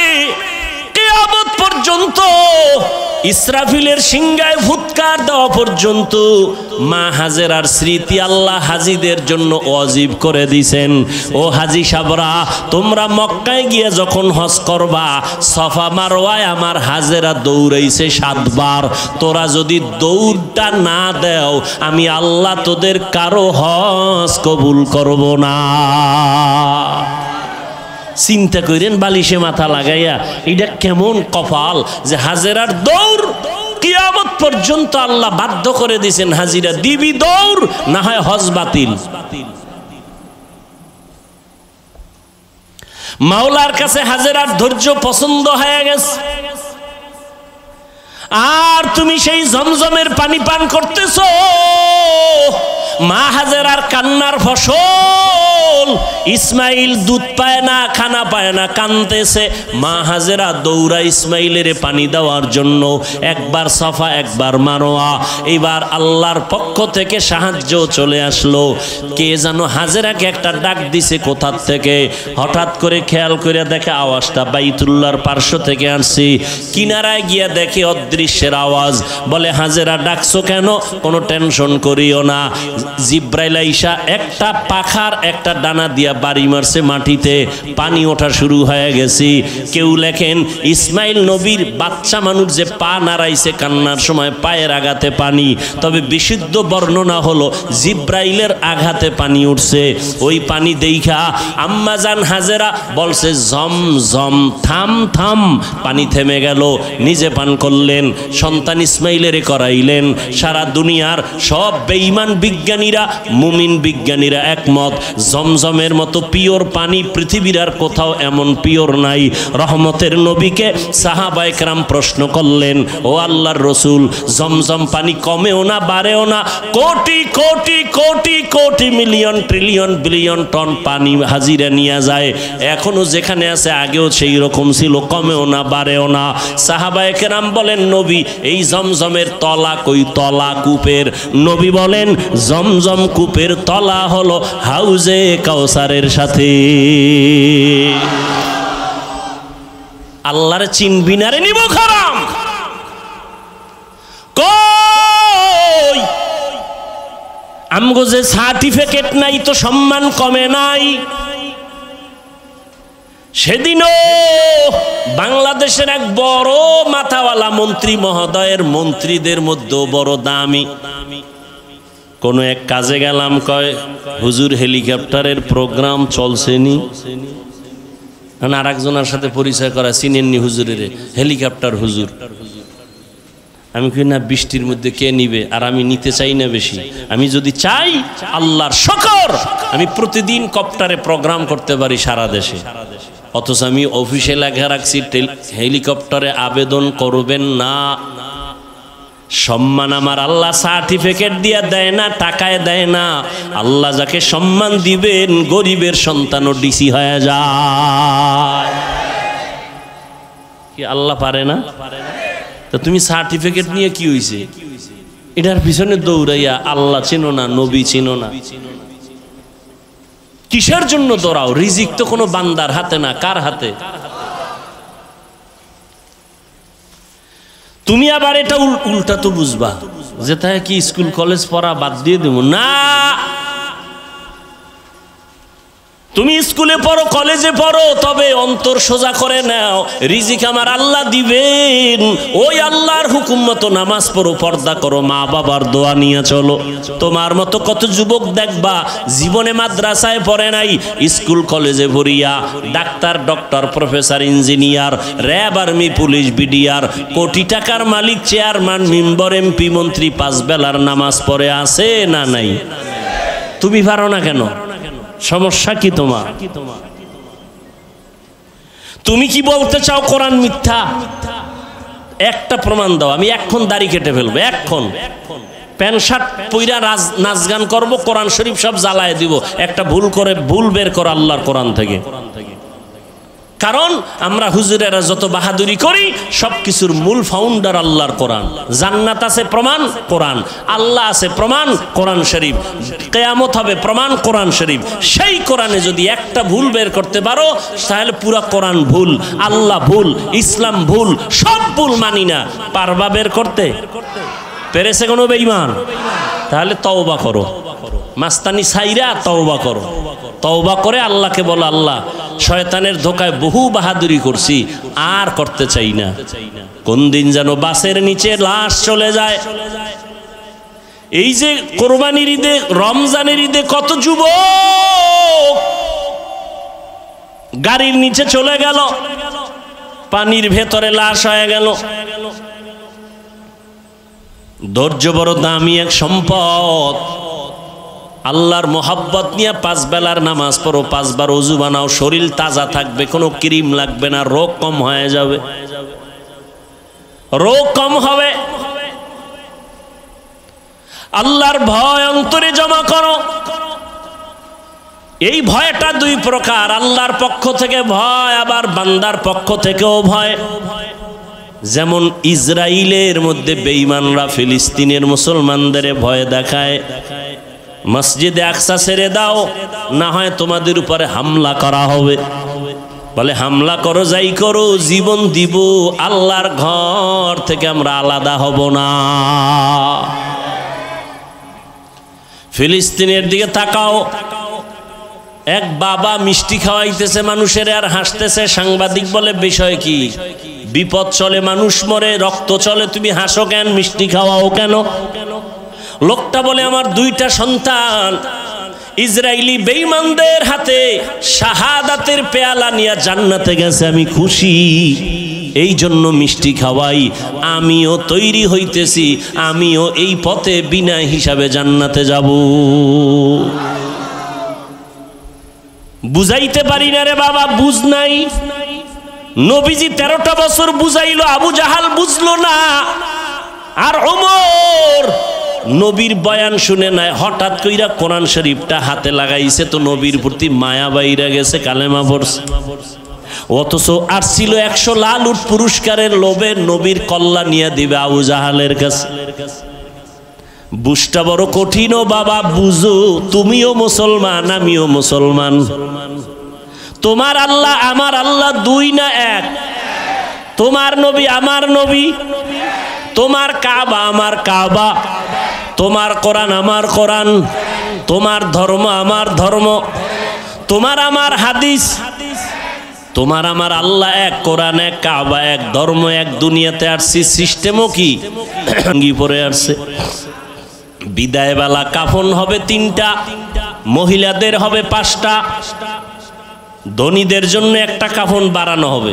কিয়ামত পর্যন্ত, ইসরাফিলের সিংহায় ফুৎকার দেওয়া পর্যন্ত মা হাজেরার স্মৃতি আল্লাহ হাজিদের জন্য ওয়াজিব করে দিয়েছেন। ও হাজি সাবরা, তোমরা মক্কায় গিয়ে যখন হজ করবা, সফা মারওয়ায় আমার হাজেরা দৌড়াইছে 7 বার। তোরা যদি দৌড়টা না দেও, আমি আল্লাহ তোদের কারো হজ কবুল করব না। চিন্তা করেন, বালিশে মাথা লাগাইয়া, এটা কেমন কপাল যে হাজেরার দৌড় কিয়ামত পর্যন্ত আল্লাহ বাধ্য করে দিয়েছেন, হাজিরা দিবি দৌড়, না হয় হজ বাতিল। মাওলার কাছে হাজেরার ধৈর্য পছন্দ হয়ে গেছে। আর তুমি সেই জমজমের পানি পান করতেছো, মা হাজেরার কান্নার ফসল ইসমাইল দুধ পায় না, খানা পায় না, কাঁদতেছে। মা হাজেরা দৌড়া ইসমাইলের পানি দেওয়ার জন্য, একবার সাফা একবার মারোয়া। এবার আল্লাহর পক্ষ থেকে সাহায্য চলে আসলো। কে জানো হাজেরাকে একটা ডাক দিছে কোথার থেকে। হঠাৎ করে খেয়াল করে দেখে আওয়াজটা বাইতুল্লাহর পার্শ্ব থেকে আসছে। কিনারায় গিয়া দেখে অদৃশ্যের আওয়াজ। বলে হাজেরা ডাকছো কেন? কোনো টেনশন করিও না, জিব্রাইল আইসা একটা পাখার একটা ডানা দিয়া বাড়ি মারছে মাটিতে, পানি ওঠা শুরু হয়ে গেছে। কেউ লেখেন ইসমাইল নবীর বাচ্চা মানুষ যে পা নাড়াইছে কান্নার সময় পায়ের আঘাতে পানি, তবে বিশুদ্ধ বর্ণনা হলো জিব্রাইলের আঘাতে পানি উঠছে। ওই পানি দেইখা আম্মাজান হাজেরা বলছে জম জম, থাম থাম। পানি থেমে গেল, নিজে পান করলেন, সন্তান ইসমাইলের করাইলেন। সারা দুনিয়ার সব বেঈমান বিজ্ঞানীরা, মুমিন বিজ্ঞানীরা একমত, জমজমের মতো পিওর পানি পৃথিবীর আর কোথাও এমন পিওর নাই। রহমতের নবীকে সাহাবায়ে কেরাম প্রশ্ন করলেন, ও আল্লাহর রসুল, জমজম পানি কমেও না বাড়েও না, crore crore crore crore million trillion billion ton পানি হাজিরা নিয়ে যায়, এখনো যেখানে আছে আগেও সেই রকম ছিল, কমেও না বাড়েও না। সাহাবায়ে কেরাম বলেন, নবী এই জমজমের তলা কই? তলা কূপের। নবী বলেন, জমজম কূপের তলা হলো হাউজে কাউসারের সাথে। আল্লাহর চিনবি না রে নিব খারাম। কই আমগো যে সার্টিফিকেট নাই তো সম্মান কমে নাই। সেদিনও বাংলাদেশের এক বড় মাথাওয়ালা মন্ত্রী মহোদয়ের মন্ত্রীদের মধ্যে বড় দামি কোন এক কাজে গেলাম, কয় হুজুর হেলিকপ্টারের প্রোগ্রাম চলছেনি। আর একজনের সাথে পরিচয় করা, চিনেননি হুজুরের? হেলিকপ্টার হুজুর। আমি কই না, বৃষ্টির মধ্যে কে নিবে? আর আমি নিতে চাই না বেশি। আমি যদি চাই, আল্লাহর শুকর, আমি প্রতিদিন কপ্টারে প্রোগ্রাম করতে পারি সারা দেশে। অথচ আমি অফিসে লেখা রাখছি হেলিকপ্টারে আবেদন করবেন না। সম্মান আমার আল্লাহ সার্টিফিকেট দিয়া দেয় না, টাকায় দেয় না। আল্লাহ যাকে সম্মান দিবেন, গরিবের সন্তানও ডিসি হয়ে যায়। কি আল্লাহ পারে না? তা তুমি সার্টিফিকেট নিয়ে কি হইছে? এটার পিছনে দৌড়াইয়া আল্লাহ চিনো না, নবী চিনো না, কিসের জন্য দৌড়াও? রিজিক তো কোনো বান্দার হাতে না, কার হাতে? তুমি আবার এটা উল্টা তো বুঝবা যে তাই কি স্কুল কলেজ পড়া বাদ দিয়ে দেব না। তুমি স্কুলে পড়ো, কলেজে পড়ো, তবে অন্তর সোজা করে নাও, রিজিক আমার আল্লাহ দিবেন। ওই আল্লাহর হুকুম মতো নামাজ পড়ো, পর্দা করো, মা বাবার দোয়া নিয়ে চলো। তোমার মতো কত যুবক দেখবা জীবনে মাদ্রাসায় পড়ে নাই, স্কুল কলেজে পড়িয়া doctor, doctor, professor, engineer, RAB, army, police, BDR, কোটি টাকার মালিক, চেয়ারম্যান, মেম্বার, এমপি, মন্ত্রী, পাঁচ বেলার নামাজ পড়ে আছে না নাই? তুমি পারো না কেন? সমস্যা কি তোমার? তুমি কি বলতে চাও কোরআন মিথ্যা? একটা প্রমাণ দাও, আমি এখন দাড়ি কেটে ফেলবো, এখন প্যান্ট শার্ট পইরা নাচ গান করবো, কোরআন শরীফ সব জ্বালায় দিব। একটা ভুল বের করো আল্লাহর কোরআন থেকে। কারণ আমরা হুজুরেরা যত বাহাদুরি করি, সবকিছুর মূল ফাউন্ডার আল্লাহর কোরআন। জান্নাত আছে প্রমাণ কোরআন, আল্লাহ আছে প্রমাণ কোরআন শরীফ, কিয়ামত হবে প্রমাণ কোরআন শরীফ। সেই কোরআনে যদি একটা ভুল বের করতে পারো, তাহলে পুরা কোরআন ভুল, আল্লাহ ভুল, ইসলাম ভুল, সব ভুল মানি না। পারবা বের করতে? পেরেছে কোনো বেঈমান? তাহলে তওবা করো, মাস্তানি ছাইরা তওবা করো। তওবা করে আল্লাহকে বলো, আল্লাহ শয়তানের ধোকায় বহু বাহাদুরি করছি, আর করতে চাই না। কোন দিন যেন বাসের নিচে লাশ চলে যায়। এই যে কোরবানির ঈদে, রমজানের ঈদে কত যুবক গাড়ির নিচে চলে গেল, পানির ভেতরে লাশ হয়ে গেল। ধৈর্য বড় দামি এক সম্পদ। আল্লাহর মোহাব্বত নিয়ে পাঁচ বেলার নামাজ পড়ো, পাঁচবার ওযু বানাও, শরীর তাজা থাকবে, কোনো ক্রিম লাগবে না, রোগ কম হয়ে যাবে, রোগ কম হবে। আল্লাহর ভয় অন্তরে জমা করো। এই ভয়টা দুই প্রকার, আল্লাহর পক্ষ থেকে ভয়, আবার বান্দার পক্ষ থেকেও ভয়। যেমন ইসরায়েলের মধ্যে বেঈমানরা ফিলিস্তিনের মুসলমানদের ভয় দেখায়, মসজিদে আকসা ছেড়ে দাও, না হয় তোমাদের উপরে হামলা করা হবে। বলে হামলা করো, যাই করো, জীবন দিব, আল্লাহর ঘর থেকে আমরা আলাদা হব না। ফিলিস্তিনের দিকে তাকাও, এক বাবা মিষ্টি খাওয়াইতেছে মানুষের আর হাসতেছে। সাংবাদিক বলে বিষয় কি? বিপদ চলে, মানুষ মরে, রক্ত চলে, তুমি হাসো কেন, মিষ্টি খাওয়াও কেন? লোকটা বলে আমার দুইটা সন্তান ইসরায়েলি বেঈমানদের হাতে শাহাদাতের পেয়ালা নিয়ে জান্নাতে গেছে, আমি খুশি, এই জন্য মিষ্টি খাওয়াই। আমিও তৈরি হইতেছি, আমিও এই পথে বিনা হিসাবে জান্নাতে যাব। বুঝাইতে পারি না রে বাবা, বুঝ নাই। নবীজি 13টা বছর বুঝাইলো, আবু জাহাল বুঝলো না। আর ওমর নবীর বয়ান শুনে নাই, হঠাৎ কইরা কোরআন শরীফটা হাতে লাগাইছে, তো নবীর প্রতি মায়া বাইরা গেছে, কালেমা পড়ছে। অথচ আর ছিল 100 লাল উট পুরস্কারের লোভে নবীর কল্লা নিয়ে দিবে আবু জাহালের কাছে। বুঝটা বড় কঠিন ও বাবা, বুঝো, তুমিও মুসলমান, আমিও মুসলমান। তোমার আল্লাহ আমার আল্লাহ দুই না এক? তোমার নবী আমার নবী, তোমার কাবা আমার কাবা, তোমার কোরআন আমার কোরআন, তোমার ধর্ম আমার ধর্ম, তোমার আমার হাদিস, তোমার আমার আল্লাহ এক, কোরআন এক, কাবা এক, ধর্ম এক। দুনিয়াতে আসছি, সিস্টেমও কি ভাঙ্গি পড়ে আসছে। বিদায়বেলা কাফন হবে 3টা, মহিলাদের হবে 5টা, ধনীদের জন্য একটা কাফন বাড়ানো হবে।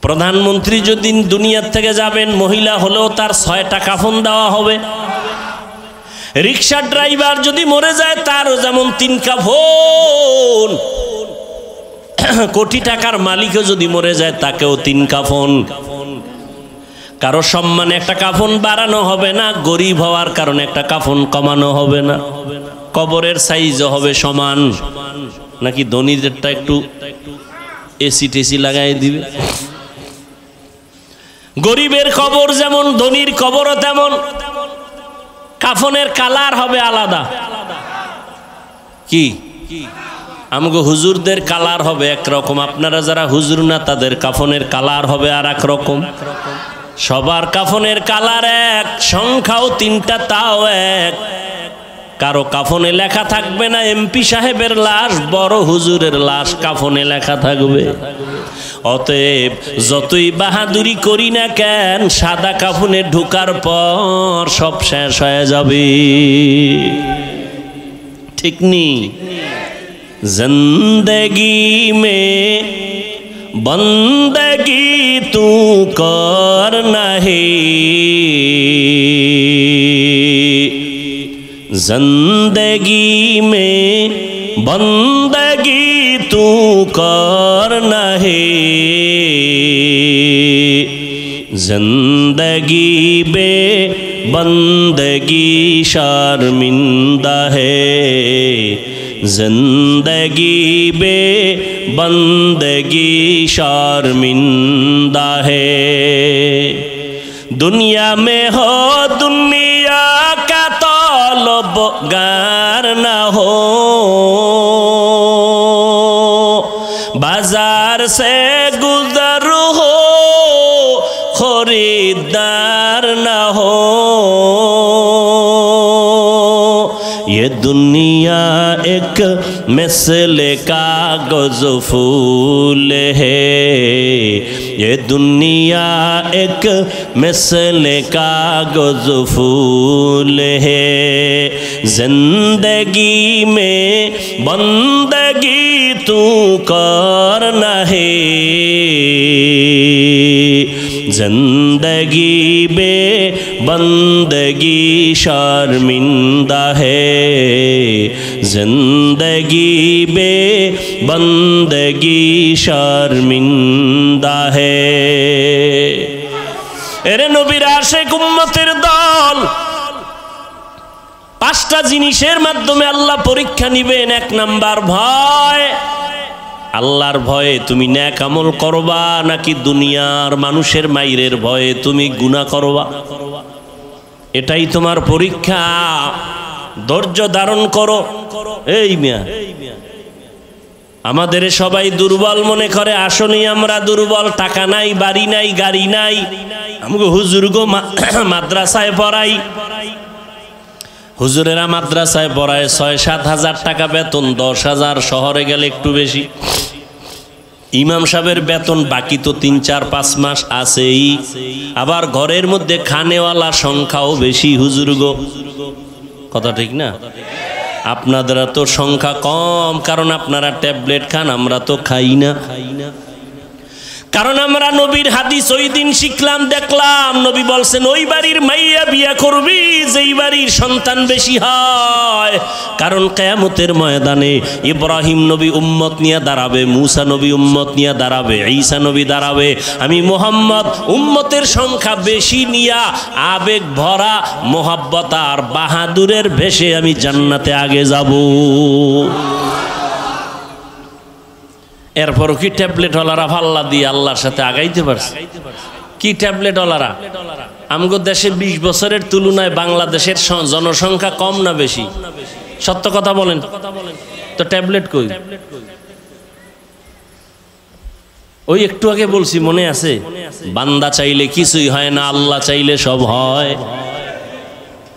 প্রধানমন্ত্রী যদি দুনিয়ার থেকে যাবেন, মহিলা হলেও তার 6টা কাফন দেওয়া হবে। রিক্সা ড্রাইভার যদি মরে যায়, তারও যেমন 3 কাফন। কোটি টাকার মালিকও যদি মরে যায়, তাকেও 3 কাফন। কারো সম্মানে একটা কাফন বাড়ানো হবে না, গরিব হওয়ার কারণে একটা কাফন কমানো হবে না। কবরের সাইজও হবে সমান, নাকি ধনীদেরটা একটু এসি টেসি লাগাই দিবে। গরিবের কবর যেমন, ধনীর কবরও তেমন। কাফনের কালার হবে আলাদা। কি আমগো হুজুরদের কালার হবে একরকম, আপনারা যারা হুজুর না তাদের কাফনের কালার হবে আর এক রকম। সবার কাফনের কালার এক, সংখ্যাও 3টা, তাও এক। কারো কাফনে লেখা থাকবে না এমপি সাহেবের লাশ, বড় হুজুরের লাশ কাফনে লেখা থাকবে। অতএব যতই বাহাদুরি করি না কেন, সাদা কাফনে ঢুকার পর সব শেষ হয়ে যাবে, ঠিক নি? জিন্দেগি মে বন্দগি তু করনা হে, जिंदगी में बंदगी तू करना है, जिंदगी बे बंदगी शर्मिंदा है, जिंदगी बे बंदगी शर्मिंदा है। दुनिया में हो दुनिया का तलबगार ना हो, बाजार से गुजर हो खरीदार ना हो। ये दुनिया एक मिसले कागज फूल है, ये दुनिया एक मिसले कागज फूल है। जिंदगी में बंदगी तू करना है, जिंदगी बे बंदगी शर्मिंदा है, जिंदगी बे बंदगी शर्मिंदा है। এরে নবীর আশিক উম্মতের দল, 5টা জিনিসের মাধ্যমে আল্লাহ পরীক্ষা নিবেন। 1 নাম্বার ভয়। আল্লাহর ভয়ে তুমি নেক আমল করবা নাকি দুনিয়ার মানুষের মাইরের ভয়ে তুমি গুনাহ করবা, এটাই তোমার পরীক্ষা। ধৈর্য ধারণ করো। এই মিয়া, আমাদের সবাই দুর্বল মনে করে, আসলেই আমরা দুর্বল। টাকা নাই, বাড়ি নাই, গাড়ি নাই। আমাকে হুজুরগো মাদ্রাসায় পড়াই, হুজুরেরা মাদ্রাসায় পড়ায় 6-7 হাজার টাকা বেতন, 10,000, শহরে গেলে একটু বেশি। ইমাম সাহেবের বেতন বাকি তো 3-4-5 মাস আছেই। আবার ঘরের মধ্যে খানেওয়ালা সংখ্যাও বেশি হুজুরগো, কথা ঠিক না? আপনাদের তো সংখ্যা কম, কারণ আপনারা ট্যাবলেট খান, আমরা তো খাই না। কারণ আমরা নবীর হাদিস ওই দিন শিখলাম, দেখলাম নবী বলছেন ওই বাড়ির মাইয়া বিয়া করবি যেই বাড়ির সন্তান বেশি হয়। কারণ কিয়ামতের ময়দানে ইব্রাহিম নবী উম্মত নিয়ে দাঁড়াবে, মুসা নবী উম্মত নিয়ে দাঁড়াবে, ঈসা নবী দাঁড়াবে। আমি মুহাম্মদ উম্মতের সংখ্যা বেশি নিয়া আবেগ ভরা মোহাব্বত আর বাহাদুরের ভেসে আমি জান্নাতে আগে যাব। এরপরও কি ট্যাবলেটওয়ালারা পাল্লা দিয়ে আল্লাহর সাথে আগাইতে পারছে? কি ট্যাবলেটওয়ালারা? আমগো দেশে 20 বছরের তুলনায় বাংলাদেশের জনসংখ্যা কম না বেশি? সত্য কথা বলেন তো, ট্যাবলেট কই? ওই একটু আগে বলছি, মনে আছে? বান্দা চাইলে কিছুই হয় না, আল্লাহ চাইলে সব হয়।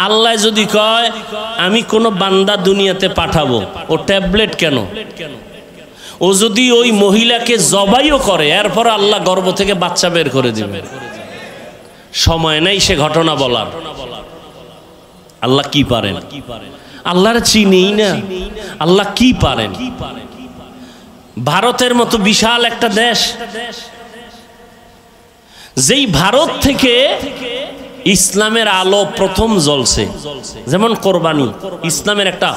আল্লাহ যদি কয় আমি কোনো বান্দা দুনিয়াতে পাঠাবো, ও ট্যাবলেট কেন? ও যদি ওই মহিলাকে জবাইও করে, এরপর আল্লাহ গর্ভ থেকে বাচ্চা বের করে দিবে। সময় নাই সে ঘটনা বলার। আল্লাহ কি পারেন? আল্লাহর চিনি না, আল্লাহ কি পারেন? ভারতের মতো বিশাল একটা দেশ, যেই ভারত থেকে ইসলামের আলো প্রথম জ্বলছে, যেমন কোরবানি, ইসলামের একটা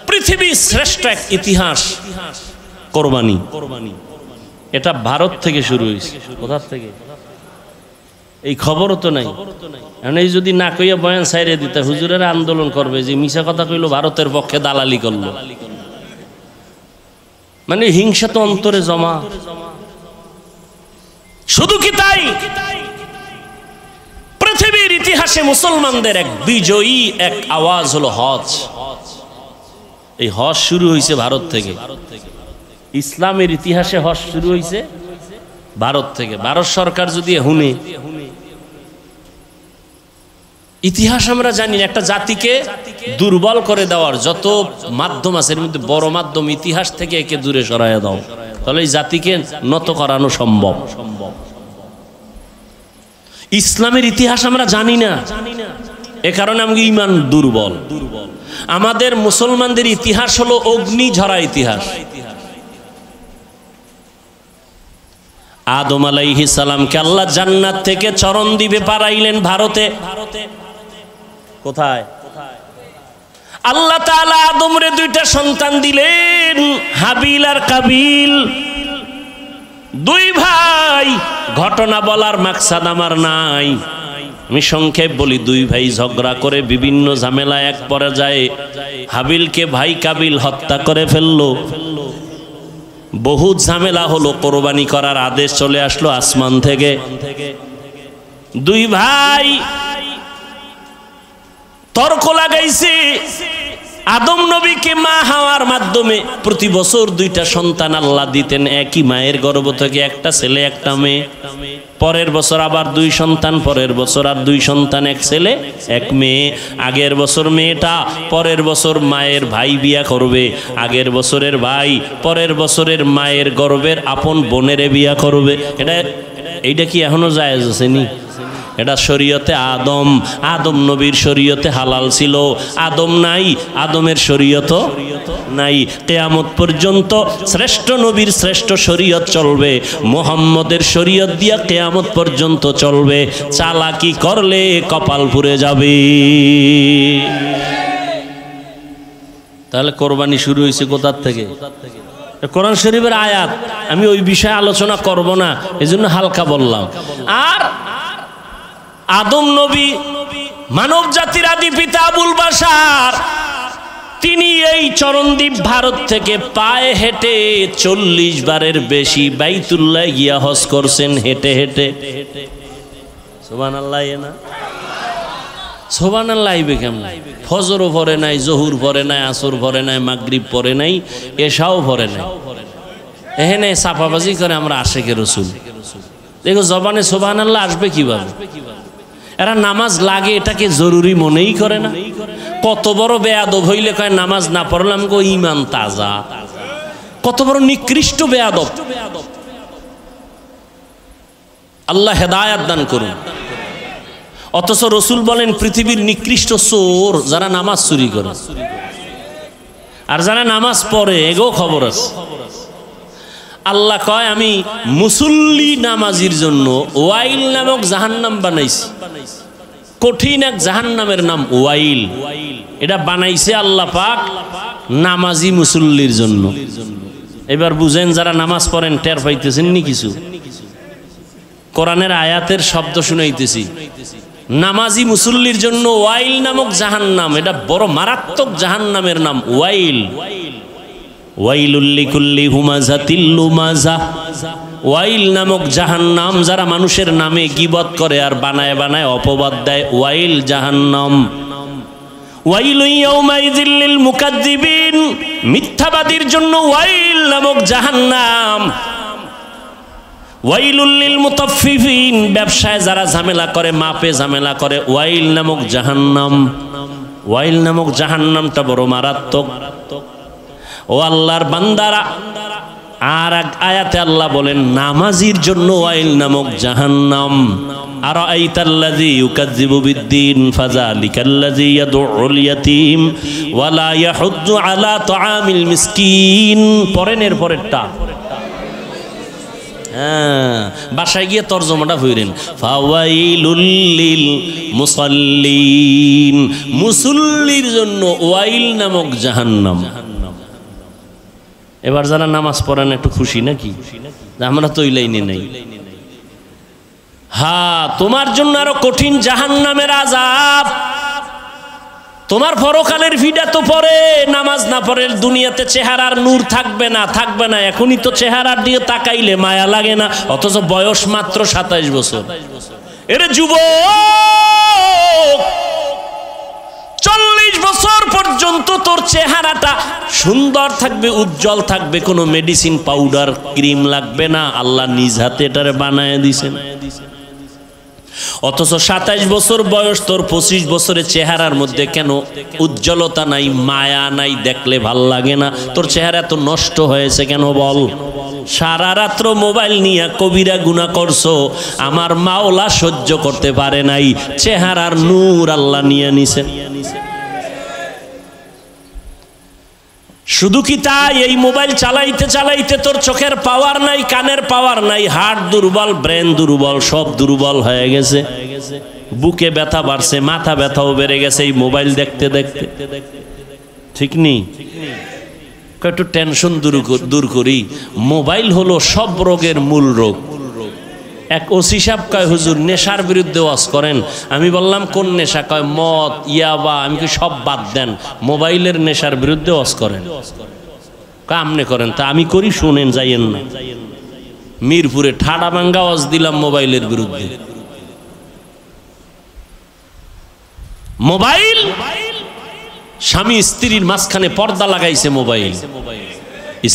পৃথিবীর শ্রেষ্ঠ এক ইতিহাস কোরবানি। এটা ভারত থেকে শুরু হয়েছে। কোথা থেকে? এই খবরও তো নাই। এই যদি না কইয়া বয়ান সাইরে দিতে, হুজুরেরা আন্দোলন করবে যে মিশা কথা কইলো, ভারতের পক্ষে দালালি করলো। মানে হিংসা তো অন্তরে জমা। শুধু কি তাই? পৃথিবীর ইতিহাসে মুসলমানদের এক বিজয়ী এক আওয়াজ হলো হজ। এই হজ শুরু হয়েছে ভারত থেকে। ইসলামের ইতিহাসে হজ শুরু হয়েছে ভারত থেকে। ভারত সরকার যদি হুনে, ইতিহাস আমরা জানি না, একটা জাতিকে দুর্বল করে দেওয়ার যত মাধ্যম আছে, এর মধ্যে বড় মাধ্যম ইতিহাস থেকে একে দূরে সরাইয়া দাও, তাহলে এই জাতিকে নত করানো সম্ভব। ইসলামের ইতিহাস আমরা জানি না, এ কারণে আমাদের ঈমান দুর্বল। আমাদের মুসলমানদের ইতিহাস হলো অগ্নি ঝরা ইতিহাস। আদম আলাইহিস সালামকে আল্লাহ জান্নাত থেকে চরণ দ্বীপে পাঠাইলেন ভারতে। কোথায়? আল্লাহ তাআলা আদমরে 2টা সন্তান দিলেন, হাবিল আর কাবিল, 2 ভাই। ঘটনা বলার মাকসাদ আমার নাই, আমি সংক্ষেপ বলি। 2 ভাই ঝগড়া করে বিভিন্ন ঝামেলা এক পর্যায়ে হাবিলকে ভাই কাবিল হত্যা করে ফেললো। বহুত ঝামেলা হলো, কোরবানি করার আদেশ চলে আসলো আসমান থেকে। 2 ভাই তর্ক লাগাইছে। আদম নবীকে মা হাওয়ার মাধ্যমে প্রতি বছর 2টা সন্তান আল্লাহ দিতেন, একই মায়ের গর্ভ থেকে, একটা ছেলে একটা মেয়ে। পরের বছর আবার 2 সন্তান, পরের বছর আর 2 সন্তান, এক ছেলে এক মেয়ে। আগের বছর মেয়েটা, পরের বছর মায়ের ভাই বিয়া করবে। আগের বছরের ভাই পরের বছরের মায়ের গর্ভের আপন বোনেরে বিয়া করবে। এইটা কি এখনো জায়েজ আছে নি? এটা শরীয়তে আদম নবীর শরীয়তে হালাল ছিল। আদম নাই, আদমের শরীয়ত নাই। কিয়ামত পর্যন্ত শ্রেষ্ঠ নবীর শ্রেষ্ঠ শরীয়ত চলবে, মুহাম্মদের শরীয়ত দিয়া কিয়ামত পর্যন্ত চলবে। চালাকি করলে কপাল পুড়ে যাবে। তাহলে কোরবানি শুরু হয়েছে কোথা থেকে? কোরআন শরীফের আয়াত। আমি ওই বিষয়ে আলোচনা করব না, এজন্য হালকা বললাম। আর আদম নবী মানব জাতির আদি পিতা আবুল বাশার, তিনি এই চরণদ্বীপ ভারত থেকে পায়ে হেঁটে 40 বারের বেশি বাইতুল্লাহ গিয়া হজ করছেন হেঁটে হেঁটে। সুবহানাল্লাহ না? সুবহানাল্লাহ আইবে কেমন? ফজরও পড়ে নাই, জহুর পড়ে নাই, আসর পড়ে নাই, মাগরিব পড়ে নাই, এশাও পড়ে নাই। এখানে চাপাবাজি করে আমরা আশেকে রসুল। দেখো জবানে সুবহানাল্লাহ আসবে কিভাবে? এরা নামাজ লাগে এটাকে জরুরি মনেই করে না। কত বড় বেয়াদব হইলে কয় নামাজ না পড়লাম গো ঈমান তাজা। কত বড় নিকৃষ্ট বেয়াদব। আল্লাহ হেদায়েত দান করুন। অথচ রসুল বলেন পৃথিবীর নিকৃষ্ট চোর যারা নামাজ চুরি করে, আর যারা নামাজ পড়ে এগো খবর আছে। আল্লাহ কয় আমি মুসল্লি নামাজির জন্য ওয়াইল নামক জাহান্নাম বানাইছি। কঠিন এক জাহান্নামের নাম ওয়াইল। এটা বানাইছে আল্লাহ পাক নামাজি মুসল্লির জন্য। এবার বুঝেন যারা নামাজ পড়েন টের পাইতেছেন নি কিছু? কোরআনের আয়াতের শব্দ শুনাইতেছি। নামাজি মুসল্লির জন্য ওয়াইল নামক জাহান্নাম, এটা বড় মারাত্মক জাহান্নামের নাম ওয়াইল। ওয়াইলুল লিকুল্লি হুমাযাতিল লুমাযা। ওয়াইল নামক জাহান্নাম, যারা মানুষের নামে গীবত করে আর বানায় বানায় অপবাদ দেয়, ওয়াইল জাহান্নাম। ওয়াইলু ইয়াউমাইযিল লিল মুকাজ্জিবিন, মিথ্যাবাদীর জন্য ওয়াইল নামক জাহান্নাম। ওয়াইলুল লিল মুতাফফিফিন, ব্যবসায় যারা ঝামেলা করে, মাপে ঝামেলা করে, ওয়াইল নামক জাহান্নাম। ওয়াইল নামক জাহান্নামটা বড় মারাত্মক। ও আল্লাহর বান্দারা, আর এক আয়াতে আল্লাহ বলেন নামাজির জন্য ওয়াইল নামক জাহান্নাম। আরাআইতাল্লাযী ইউকাযযিবু বিদ্দীন ফাযালিকাল্লাযী ইয়াদউল ইয়াতীম ওয়া লা ইয়াহুদ্দু আলা তুআমিল মিসকিন। পরেন এর পরেরটা। বাসায় গিয়ে তরজমাটা হইলেন, ফাওয়াইলুল লিল মুসাল্লিন, মুসল্লির জন্য ওয়াইল নামক জাহান্নাম। এবার যারা নামাজ পড়েন একটু খুশি নাকি? আমরা তো ওই লাইনে নেই। হ্যাঁ, তোমার জন্য আরো কঠিন জাহান্নামের আযাব। তোমার পরকালের ভিডা তো পরে নামাজ না পড়ে দুনিয়াতে চেহারার নূর থাকবে না, থাকবে না। এখনই তো চেহারার দিয়ে তাকাইলে মায়া লাগে না, অথচ বয়স মাত্র 27 বছর। এর যুবক, 40 বছর পর্যন্ত তোর চেহারাটা সুন্দর থাকবে, উজ্জ্বল থাকবে, কোনো মেডিসিন পাউডার ক্রিম লাগবে না। আল্লাহ নিজ হাতে এটারে বানায় দিছেন। অথচ 27 বছর বয়স তোর, 25 বছরের চেহারার মধ্যে কেন উজ্জ্বলতা নাই, মায়া নাই, দেখলে ভাল লাগে না? তোর চেহারা এত নষ্ট হয়েছে কেন বল? সারা রাত্র মোবাইল নিয়ে কবিরা গুনাহ করছো, আমার মাওলা সহ্য করতে পারে নাই, চেহারার নূর আল্লাহ নিয়ে নিছেন। শুধু কি তাই? এই মোবাইল চালাইতে চালাইতে তোর চোখের পাওয়ার নাই, কানের পাওয়ার নাই, হার্ট দুর্বল, ব্রেন দুর্বল, সব দুর্বল হয়ে গেছে। বুকে ব্যথা বাড়ছে, মাথা ব্যথাও বেড়ে গেছে এই মোবাইল দেখতে দেখতে। ঠিক নেই? একটু টেনশন দূর করি। মোবাইল হলো সব রোগের মূল রোগ। এক ওসি সাহেব কয়, হুজুর নেশার বিরুদ্ধে ওয়াজ করেন। আমি বললাম কোন নেশা? কয় মদ, ইয়াবা। আমি কি সব বাদ দেন, মোবাইলের নেশার বিরুদ্ধে ওয়াজ করেন। কামনে করেন তা আমি করি, শুনেন, যাইয়েন না। মিরপুরে ঠাডা ভাঙ্গা ওয়াজ দিলাম মোবাইলের বিরুদ্ধে। মোবাইল, স্বামী স্ত্রীর মাঝখানে পর্দা লাগাইছে মোবাইল।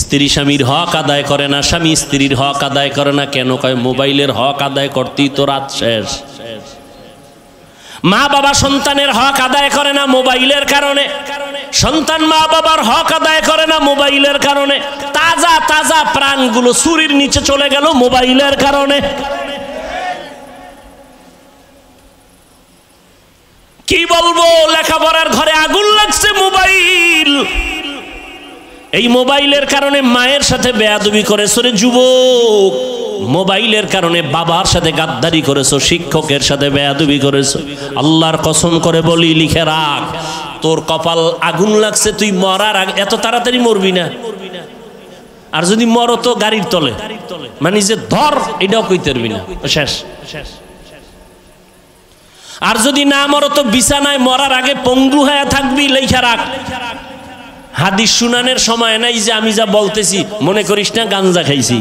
স্ত্রী স্বামীর হক আদায় করে না, স্বামী স্ত্রীর হক আদায় করে না। কেন? কয় মোবাইলের হক আদায় করতেই তো রাত শেষ। মা বাবা সন্তানের হক আদায় করে না মোবাইলের কারণে। সন্তান মা বাবার হক আদায় করে না মোবাইলের কারণে। তাজা তাজা প্রাণগুলো ছুরির নিচে চলে গেল মোবাইলের কারণে। কি বলবো, লেখাপড়ার ঘরে আগুন লাগছে মোবাইল। এই মোবাইলের কারণে মায়ের সাথে বেয়াদবি করেছো রে যুবক। মোবাইলের কারণে বাবার সাথে গাদ্দারি করেছো, শিক্ষকের সাথে বেয়াদবি করেছো। আল্লাহর কসম করে বলি, লিখে রাখ, তোর কপাল আগুন লাগছে। তুই মরার আগে এত তাড়াতাড়ি মরবি না। আর যদি মরো তো গাড়ির তলে, মানে যে ধর, এটাও কইতে পারবি না, শেষ। আর যদি না মরো তো বিছানায় মরার আগে পঙ্গু হয়ে থাকবি, লেখা রাখ। হাদিস শুনানের সময় নাই যে আমি যা বলতেছি মনে করিস না গাঞ্জা খাইছি।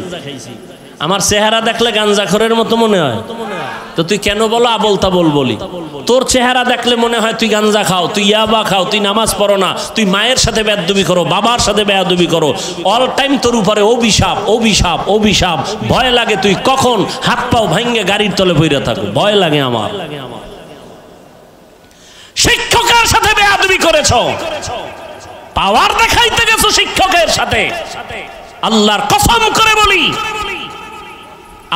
আমার চেহারা দেখলে গাঞ্জাখোরের মতো মনে হয়, তো তুই কেন বলো আবল তাবল বলি? তোর চেহারা দেখলে মনে হয় তুই গাঞ্জা খাও, তুই ইয়াবা খাও, তুই নামাজ পড়ো না, তুই মায়ের সাথে বেয়াদবি করো, বাবার সাথে বেয়াদবি করো, অল টাইম তোর উপরে অভিশাপ অভিশাপ অভিশাপ। ভয় লাগে তুই কখন হাত পাও ভাঙ্গে গাড়ির তলে পইরা থাকো, ভয় লাগে আমার। শিক্ষকের সাথে বেয়াদবি করেছো, পাওয়ার দেখাইতে গেছো শিক্ষকের সাথে, আল্লাহর কসম করে বলি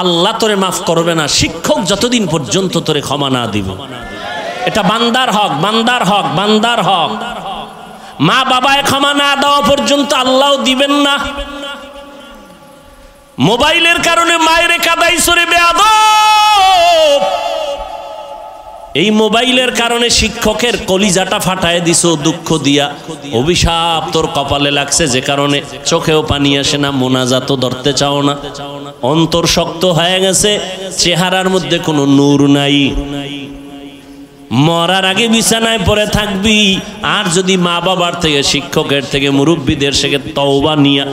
আল্লাহ তোরে মাফ করবে না শিক্ষক যতদিন পর্যন্ত তোরে ক্ষমা না দিব। এটা বান্দার হক, বান্দার হক, বান্দার হক। মা বাবায় ক্ষমা না দেওয়া পর্যন্ত আল্লাহ দিবেন না। মোবাইলের কারণে মায়ের কাদাইছো রে বেয়াদব, এই মোবাইলের কারণে শিক্ষকের কলিজাটা ফাটায় দিছো দুঃখ দিয়া, অভিশাপ তোর কপালে লাগছে, যে কারণে চোখেও পানি আসে না, মোনাজাতও ধরতে চাও না, অন্তর শক্ত হয়ে গেছে, চেহারার মধ্যে কোনো নূর নাই। মরার আগে বিছানায় পড়ে থাকবি। আর যদি মা বাবার থেকে, শিক্ষকের থেকে, মুরব্বীদের থেকে তওবা নিয়া,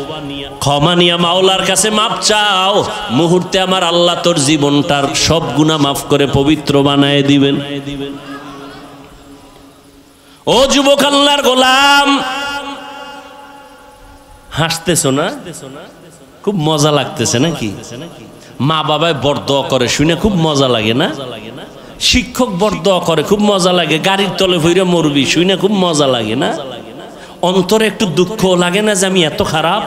ক্ষমা নিয়া মাওলার কাছে মাপ চাও, মুহূর্তে আমার আল্লাহ তোর জীবনটার সব গুনাহ মাফ করে পবিত্র বানায় দিবেন। ও যুবক আল্লাহর গোলাম, হাসতেছো না? খুব মজা লাগতেছে নাকি? মা বাবায় বরদোয়া করে শুনে খুব মজা লাগে না? শিক্ষক বরদোয়া করে খুব মজা লাগে, গাড়ির তলে ভইরা মরবি শুনে খুব মজা লাগে না? অন্তরে একটু দুঃখ লাগে না যে আমি এত খারাপ?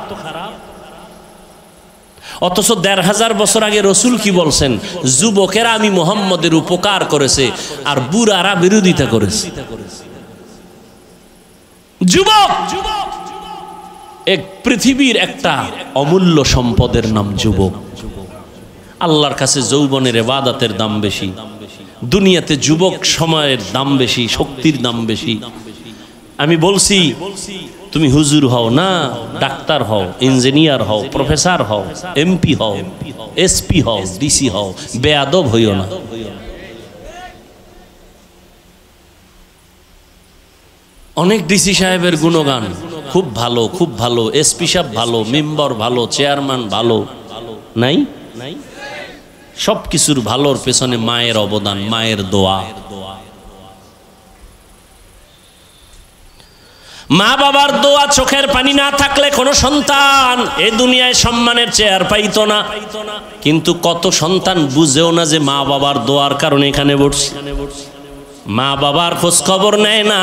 অথচ ১৫০০ বছর আগে রসুল কি বলছেন? যুবকেরা আমি মুহাম্মদের উপকার করেছে আর বুড়ারা বিরোধিতা করেছে। যুবক এক পৃথিবীর একটা অমূল্য সম্পদের নাম যুবক। আল্লাহর কাছে যৌবনের ইবাদতের দাম বেশি, দুনিয়াতে যুবক সময়ের দাম বেশি, শক্তির দাম বেশি। আমি বলছি তুমি হুজুর হও না, ডাক্তার হও, ইঞ্জিনিয়ার হও, প্রফেসর হও, এমপি হও, এসপি হও, ডিসি হও, বেয়াদব হইও না। অনেক ডিসি সাহেবের গুণগান খুব ভালো, খুব ভালো, এসপি সাহেব ভালো, মেম্বার ভালো, চেয়ারম্যান ভালো, নাই? সব কিছুর ভালোর পেছনে মায়ের অবদান, মায়ের দোয়া। মা বাবার দোয়া, চোখের পানি না থাকলে কোনো সন্তান এই দুনিয়ায় সম্মানের চেয়ার পাইতো না। কিন্তু কত সন্তান বুঝেও না যে মা বাবার দোয়ার কারণে এখানে বসছে। মা বাবার খোঁজ খবর নেয় না,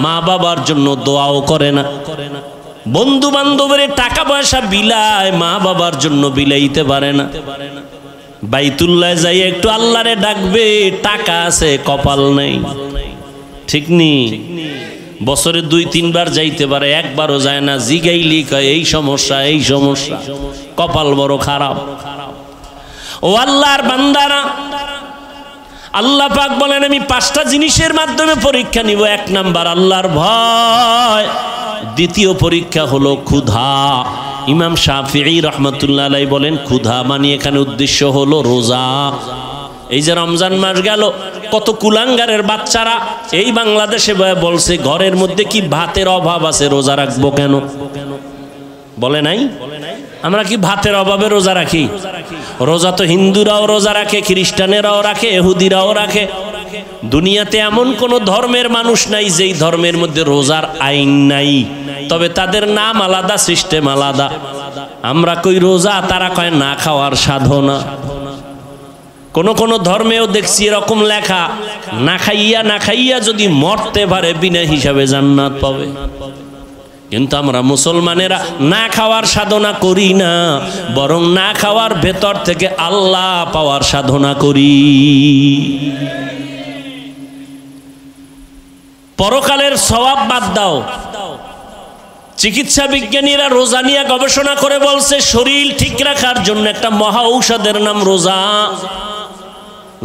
মা বাবার জন্য দোয়াও করে না। বন্ধু বান্ধবের টাকা পয়সা বিলায়, মা বাবার জন্য বিলাইতে পারে না। বাইতুল্লাহ যাই একটু আল্লাহরে ডাকবে, টাকা আছে কপাল নেই, ঠিক নি? বছরে ২-৩ বার যাইতে পারে, একবারও যায় না। জিগাইলি কয় এই সমস্যা, এই সমস্যা, কপাল বড় খারাপ। ও আল্লাহর বান্দারা, আল্লাহ পাক বলেন আমি 5টা জিনিসের মাধ্যমে পরীক্ষা নিব। 1 নাম্বার আল্লাহর ভয়, দ্বিতীয় পরীক্ষা হলো ক্ষুধা। ইমাম শাফিঈ রহমতুল্লাহ আলাইহি বলেন ক্ষুধা মানে এখানে উদ্দেশ্য হলো রোজা। এই যে রমজান মাস গেল, কত কুলাঙ্গারের বাচ্চারা এই বাংলাদেশে বলছে ঘরের মধ্যে কি ভাতের অভাব আছে, রোজা রাখবো কেন? বলে নাই? আমরা কি ভাতের অভাবে রোজা রাখি? রোজা তো হিন্দুরাও রোজা রাখে, খ্রিস্টানেরাও রাখে, ইহুদিরাও রাখে। দুনিয়াতে এমন কোন ধর্মের মানুষ নাই যেই ধর্মের মধ্যে রোজার আইন নাই, তবে তাদের নাম আলাদা, সিস্টেম আলাদা। আমরা কই রোজা, তারা কয় না খাওয়ার সাধনা। কোন কোন ধর্মেও দেখছি এরকম লেখা, না খাইয়া যদি মরতে পারে বিনা হিসাবে জান্নাত পাবে। কিন্তু আমরা মুসলমানেরা না খাওয়ার সাধনা করি না, বরং না খাওয়ার ভেতর থেকে আল্লাহ পাওয়ার সাধনা করি। পরকালের সওয়াব বাদ দাও, চিকিৎসা বিজ্ঞানীরা রোজা নিয়ে গবেষণা করে বলছে শরীর ঠিক রাখার জন্য একটা মহা ঔষধের নাম রোজা।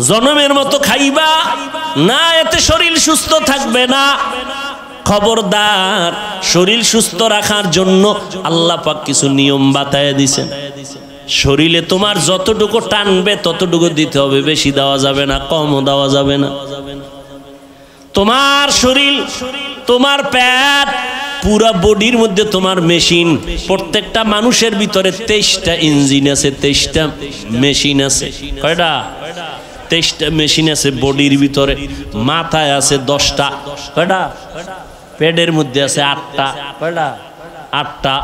জনমের মতো খাইবা না, এতে শরীর সুস্থ থাকবে না। খবরদার, শরীর সুস্থ রাখার জন্য আল্লাহ পাক কিছু নিয়ম বাতায় দিয়েছেন। শরীরে তোমার যতটুকু টানবে ততটুকু দিতে হবে, বেশি দেওয়া যাবে না, কমও দেওয়া যাবে না। তোমার শরীর, তোমার পেট, পুরা বডির মধ্যে তোমার মেশিন। প্রত্যেকটা মানুষের ভিতরে 23টা ইঞ্জিন আছে, 23টা মেশিন আছে। কয়টা? 23টা মেশিন আছে বডির ভিতরে। মাথায় আছে 10টা। কয়টা? পেটের মধ্যে আছে 8টা। কয়টা? 8টা।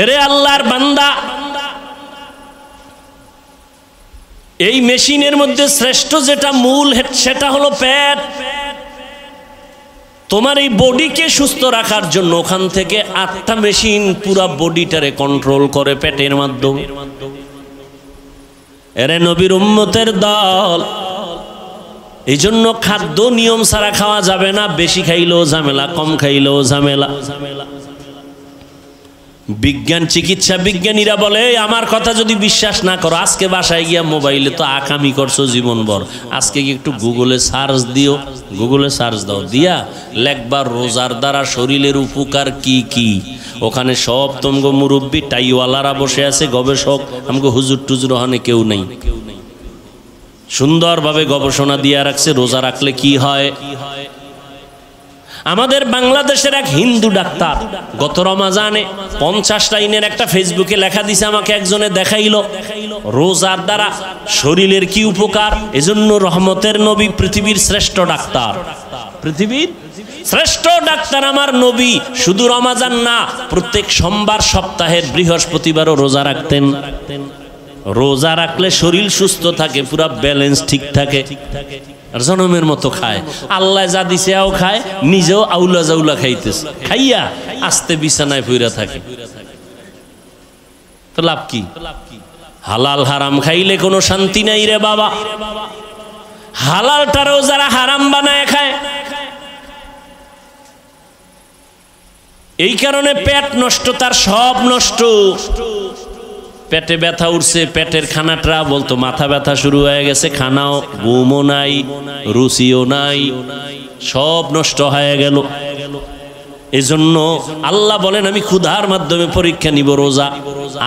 এরে আল্লাহর বান্দা, এই মেশিনের মধ্যে শ্রেষ্ঠ যেটা মূল সেটা হলো পেট। তোমার এই বডিকে সুস্থ রাখার জন্য ওখান থেকে 8টা মেশিন পুরা বডিটারে কন্ট্রোল করে পেটের মাধ্যমে। এরে নবীর উম্মতের দল, এই জন্য খাদ্য নিয়ম ছাড়া খাওয়া যাবে না। বেশি খাইলেও ঝামেলা, কম খাইলেও ঝামেলা। বিজ্ঞান, চিকিৎসা বিজ্ঞানীরা বলে, আমার কথা যদি বিশ্বাস না করো, আজকে বাসায় গিয়া মোবাইলে তো আকামি করছো জীবনভর, আজকে কি একটু গুগলে সার্চ দিও, গুগলে সার্চ দাও, দিয়া লেখবার রোজার দ্বারা শরীরের উপকার কি কি। ওখানে সব তোমগো মুরব্বী টাইওয়ালারা বসে আছে, গবেষক। আমগো হুজুর টুজুর ওখানে কেউ নেই। সুন্দরভাবে গবেষণা দিয়ে রাখছে রোজা রাখলে কি হয়। আমাদের বাংলাদেশের এক হিন্দু ডাক্তার গত রমাজানে 50 লাইনের একটা ফেসবুকে লেখা দিছে, আমাকে একজনে দেখাইলো রোজার দ্বারা শরীরের কি উপকার। এজন্য রহমতের নবী পৃথিবীর শ্রেষ্ঠ ডাক্তার, পৃথিবীর শ্রেষ্ঠ ডাক্তার আমার নবী। শুধু রমাজান না, প্রত্যেক সোমবার, সপ্তাহের বৃহস্পতিবারও রোজা রাখতেন। রোজা রাখলে শরীর সুস্থ থাকে, পুরা ব্যালেন্স ঠিক থাকে। আর জনমের মতো খায়, আল্লাহ যা দিছে আও খায়, নিজেও আউলা জাউলা খাইতেছে, খাইয়া আস্তে বিছানায় পইরা থাকে। তো লাভ কি? হালাল হারাম খাইলে কোনো শান্তি নাই রে বাবা। হালালটারও যারা হারাম বানায় খায়, এই কারণে পেট নষ্ট, তার সব নষ্ট। পেটে ব্যথা উঠছে, পেটের খানাটা বলতো মাথা ব্যথা শুরু হয়ে গেছে, খানাও, ঘুমও নাই, রুচিও নাই, সব নষ্ট হয়ে গেল। এজন্য আল্লাহ বলেন, আমি ক্ষুধার মাধ্যমে পরীক্ষা নিব রোজা।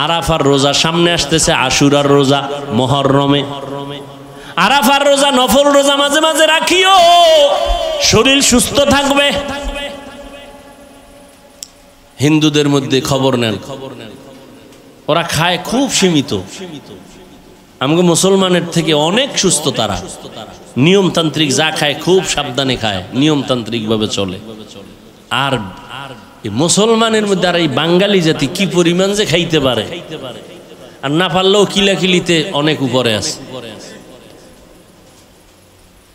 আরাফার রোজা সামনে আসতেছে, আশুরার রোজা মুহররমে। আরাফার রোজা নফল রোজা মাঝে মাঝে রাখিও, শরীর সুস্থ থাকবে। হিন্দুদের মধ্যে খবর নেন, ওরা খায় খুব সীমিত। আমাকে মুসলমানের থেকে অনেক সুস্থ তারা। নিয়মতান্ত্রিক যা খায় খুব সাবধানে খায়, নিয়মতান্ত্রিক ভাবে চলে। আর মুসলমানের মধ্যে আর এই বাঙালি জাতি কি পরিমাণ যে খাইতে পারে, আর না পারলেও কিলাকিলিতে অনেক উপরে আছে।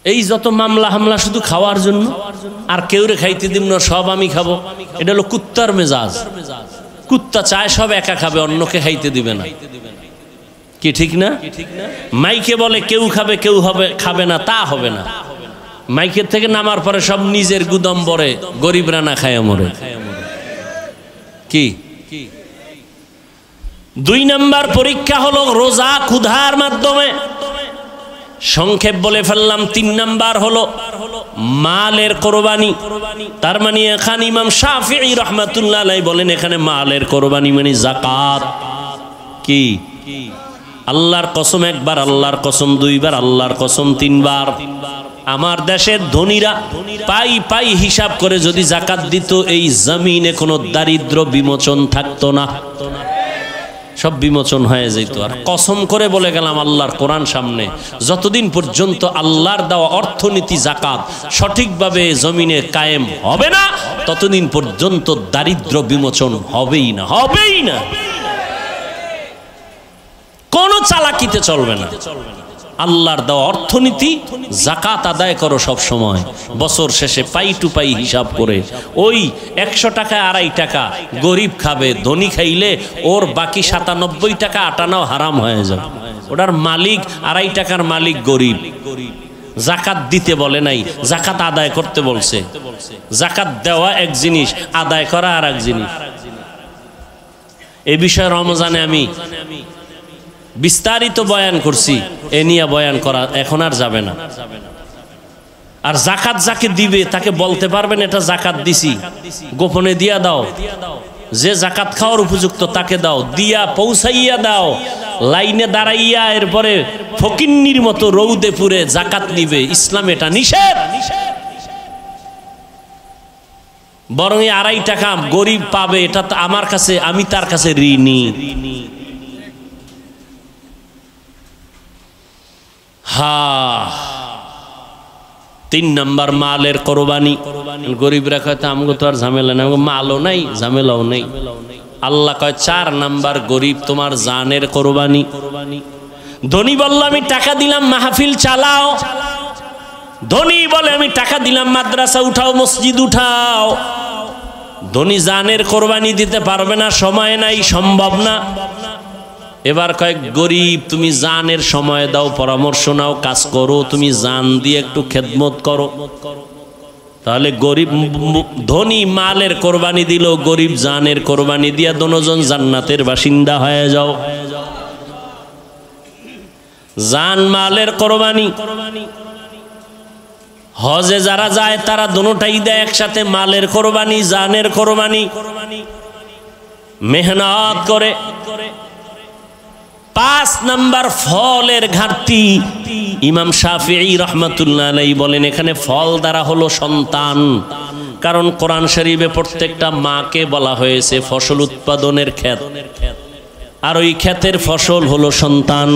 এই যত মামলা হামলা শুধু খাওয়ার জন্য, আর কেউরে খাইতে দিব না, সব আমি খাবো। এটা হলো কুত্তার মেজাজ। কুত্তা চায় সব একা খাবে, অন্যকে খাইতে দিবে না। কি ঠিক না? মাইকে বলে কেউ খাবে, কেউ খাবে না, তা হবে না। মাইকের থেকে নামার পরে সব নিজের গুদম বরে, গরিবরা না খায় মরে। কি 2 নাম্বার পরীক্ষা হলো রোজা ক্ষুধার মাধ্যমে। সংক্ষেপ বলে ফেললাম। 3 নাম্বার হলো মালের কোরবানি। তার মানে এখানে ইমাম শাফিঈ রাহমাতুল্লাহ আলাইহি বলেন, এখানে মালের কোরবানি মানে যাকাত। কি? আল্লাহর কসম একবার, আল্লাহর কসম 2 বার, আল্লাহর কসম 3 বার। আমার দেশের ধনীরা পাই পাই হিসাব করে যদি যাকাত দিত, এই জমিনে কোনো দারিদ্র বিমোচন থাকতো না, সব বিমোচন হয়ে যেত। আর কসম করে বলে গেলাম আল্লাহর কোরআন সামনে, যতদিন পর্যন্ত আল্লাহর দেওয়া অর্থনীতি যাকাত সঠিকভাবে জমিনে কায়েম হবে না, ততদিন পর্যন্ত দারিদ্র বিমোচন হবেই না, হবেই না। কোনো চালাকিতে চলবে না। আল্লাহর দেওয়া অর্থনীতি, যাকাত আদায় করো সব সময়, বছর শেষে পাই টু পাই হিসাব করে। ওই 100 টাকা 2.5 টাকা গরিব খাবে, ধনী খাইলে ওর বাকি 97 টাকা আটানাও হারাম হয়ে যাবে। ওটার মালিক 2.5 টাকার মালিক গরিব। যাকাত দিতে বলে নাই, যাকাত আদায় করতে বলছে। যাকাত দেওয়া এক জিনিস, আদায় করা আর এক জিনিস। এই বিষয়ে রমজানে আমি বিস্তারিত বয়ান করছি, এ নিয়ে বয়ান করা এখন আর যাবে না। আর যাকাত যাকে দিবে তাকে বলতে পারবেন এটা যাকাত দিছি, গোপনে দিয়া দাও, যে জাকাত খাওয়ার উপযুক্ত তাকে দাও, দিয়া পৌঁছাইয়া দাও। লাইনে দাঁড়াইয়া এরপরে ফকিন্নির মতো রৌদে পুরে জাকাত নিবে, ইসলাম এটা নিষেধ। বরং 2.5 টাকা গরিব পাবে, এটা আমার কাছে, আমি তার কাছে ঋণী। হ্যাঁ, 3 নাম্বার মালের কোরবানি। গরিবরা কয় তো আমগো তো আর ঝামেলা নাই, মালও নাই ঝামেলাও নেই। আল্লাহ কয় 4 নাম্বার গরিব তোমার জানের কোরবানি। ধনী বলল আমি টাকা দিলাম মাহফিল চালাও, ধনী বলে আমি টাকা দিলাম মাদ্রাসা উঠাও, মসজিদ উঠাও। ধনী জানের কোরবানি দিতে পারবে না, সময় নাই, সম্ভব না। এবার কয়েক গরিব তুমি জানের সময় দাও, পরামর্শ নাও, কাজ করো, তুমি জান দিয়ে একটু খেদমত করো। তাহলে গরিব ধনী মালের কোরবানি দিল, গরিব জানের কোরবানি দিয়া দুজন জান্নাতের বাসিন্দা হয়ে যাও। জান মালের কোরবানি। হজে যারা যায় তারা দুটোটাই দেয় একসাথে, মালের কোরবানি, জানের কোরবানি। মেহনত করে। 5 নাম্বার ফলের ঘাটতি। ইমাম শাফিঈ রাহমাতুল্লাহ আলাইহি বলেন এখানে ফল দ্বারা হলো সন্তান। কারণ কোরআন শরীফে প্রত্যেকটা মাকে বলা হয়েছে ফসল উৎপাদনের ক্ষেত, আর ওই ক্ষেতের ফসল হলো সন্তান।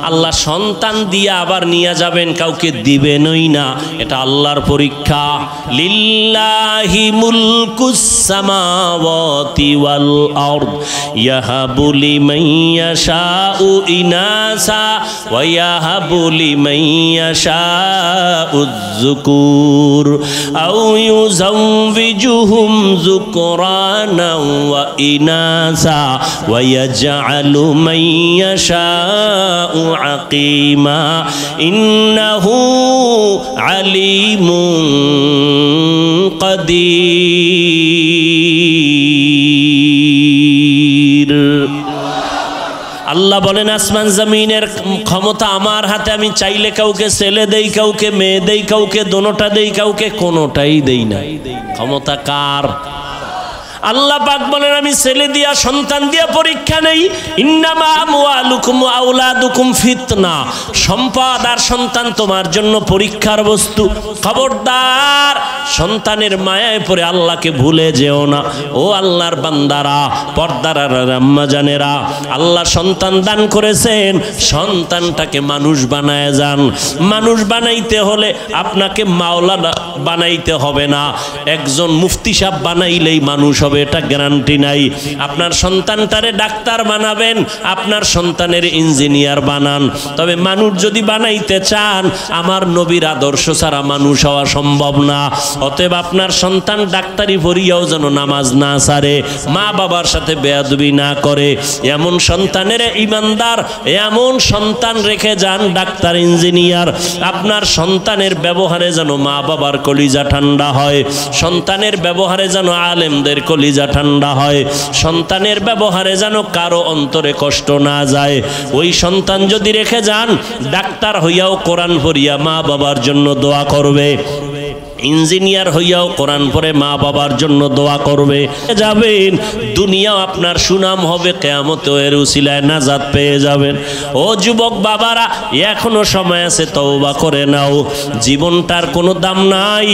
আল্লাহ সন্তান দিয়ে আবার নিয়ে যাবেন, কাউকে দিবেনই না, এটা আল্লাহর পরীক্ষা। লিল্লাহি মুলকুস সামাওয়াতি ওয়াল আরদ ইয়াহাবু লিমান ইয়াশাউ ইনাসা ওয়া ইয়াহাবু লিমান ইয়াশাউ যুকুর আও ইউযাওবিজুহুম যুকরানা ওয়া ইনাসা ওয়া ইয়াজআল من يشاء عقيما إنه عليم قدير। আল্লাহ বলেন আসমান জমিনের ক্ষমতা আমার হাতে, আমি চাইলে কাউকে ছেলে দেই, কাউকে মেয়ে দেই, কাউকে দোনোটা দেই, কাউকে কোনোটাই দেই না। ক্ষমতা কার? আল্লাহ পাক বলেন আমি ছেলে দিয়া সন্তান দিয়া পরীক্ষা নেই। ইন্নামা আমওয়ালুকুম ওয়া আওলাদুকুম ফিতনা। সম্পদ আর সন্তান তোমার জন্য পরীক্ষার বস্তু। খবরদার সন্তানের মায়ায় পড়ে আল্লাহকে ভুলে যেও না। ও আল্লাহর বান্দারা, পর্দার আম্মা জানেরা, আল্লাহ সন্তান দান করেছেন, সন্তানটাকে মানুষ বানায় যান। মানুষ বানাইতে হলে আপনাকে মাওলানা বানাইতে হবে না, একজন মুফতি সাহেব বানাইলেই মানুষ হবে এটা গ্যারান্টি নাই। আপনার সন্তানটারে ডাক্তার বানাবেন, আপনার সন্তানের ইঞ্জিনিয়ার বানান। তবে মানুষ যদি বানাইতে চান, আমার নবীর আদর্শ ছাড়া মানুষ হওয়া সম্ভব না। অতএব আপনার সন্তান ডাক্তারি পড়িয়াও যেন নামাজ না ছাড়ে, মা বাবার সাথে বেয়াদবি না করে, এমন সন্তানের ইমানদার, এমন সন্তান রেখে যান ডাক্তার ইঞ্জিনিয়ার। আপনার সন্তানের ব্যবহারে যেন মা বাবার কলিজা ঠান্ডা হয়, সন্তানের ব্যবহারে যেন আলেমদের কলিজা ঠান্ডা হয়, সন্তানের ব্যবহারে যেন কারো অন্তরে কষ্ট না যায়। ওই সন্তান যদি রেখে যান, ডাক্তার হইয়াও কোরআন পড়িয়া মা বাবার জন্য দোয়া করবে, ইঞ্জিনিয়ার হইয়াও কোরআন পড়ে মা বাবার জন্য দোয়া করবে, যাবেন দুনিয়াও আপনার সুনাম হবে, কিয়ামতেও এর উসিলায় নাজাত পেয়ে যাবেন। ও যুবক বাবারা, এখনো সময় আছে, তওবা করে নাও। জীবনটার কোনো দাম নাই